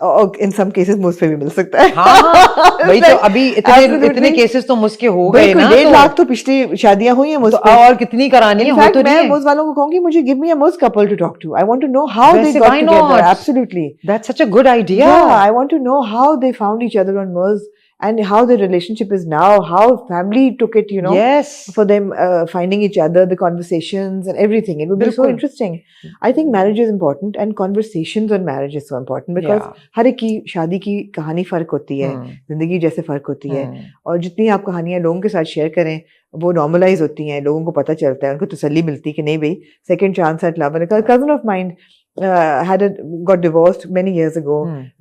और in some cases मुझ पे भी मिल सकता है। वही तो अभी इतने केसेस तो मुझके हो गए ना। 1.5 लाख तो पिछली शादियां हुई हैं मुझ पे और कितनी करानी है हो तो नहीं है। मैं मुझ वालों को कहूंगी मुझे give me a Muslim couple to talk to. I want to know how they got together. Absolutely. That's such a good idea. Yeah, I want to know how they found each other on Muslim and how the relationship is now, how family took it, you know, for them finding each other, the conversations and everything. It would be so interesting. I think marriage is important and conversations on marriage is so important because हर एक की शादी की कहानी फर्क होती है, जिंदगी जैसे फर्क होती है और जितनी आप कहानियां लोगों के साथ शेयर करें वो नॉर्मलाइज होती हैं, लोगों को पता चलता है, उनको तसल्ली मिलती है कि नहीं भाई second chance at love. A cousin of mine got divorced many years ago,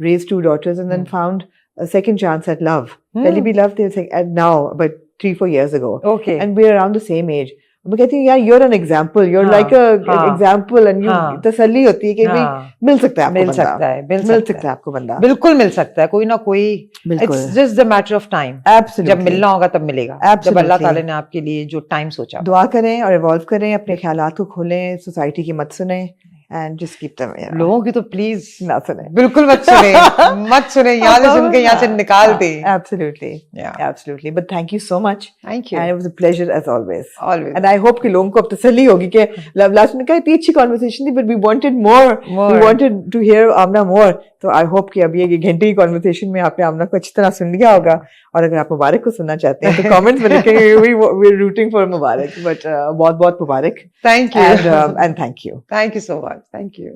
raised 2 daughters and then found a second chance at love. Pehle bhi love the now, but 3-4 years ago. Okay. And we're around the same age. मैं कहती हूँ यार you're an example, you're like a example and you तसल्ली होती है कि भाई मिल सकता है आपको बंदा, मिल सकता है आपको बंदा, बिल्कुल मिल सकता है कोई ना कोई। It's just the matter of time. Absolutely. जब मिलना होगा तब मिलेगा। जब अल्लाह ताला ने आपके लिए जो टाइम सोचा। दुआ करें और इवॉल्व करें, अपने ख्यालात को खोलें, सोसाइटी की मत सुने and just keep them here. लोगों की तो प्लीज ना सुने, बिल्कुल मत सुने, मत सुने, यहाँ से सुन के यहाँ से निकाल दे। Absolutely, absolutely. But thank you so much. Thank you. And it was a pleasure as always. Always. And I hope कि लोगों को अब तसल्ली होगी कि लास्ट में कहा इतनी अच्छी conversation थी, but we wanted more. We wanted to hear Amna more. तो I hope कि अभी एक घंटे की conversation में आपने आमना को अच्छी तरह सुन लिया होगा और अगर आप मुबारक को सुनना चाहते हैं तो comments में लिखेंगे we're rooting for Mubarak, but बहुत मुबारक. Thank you. And thank you. Thank you so much. Thank you.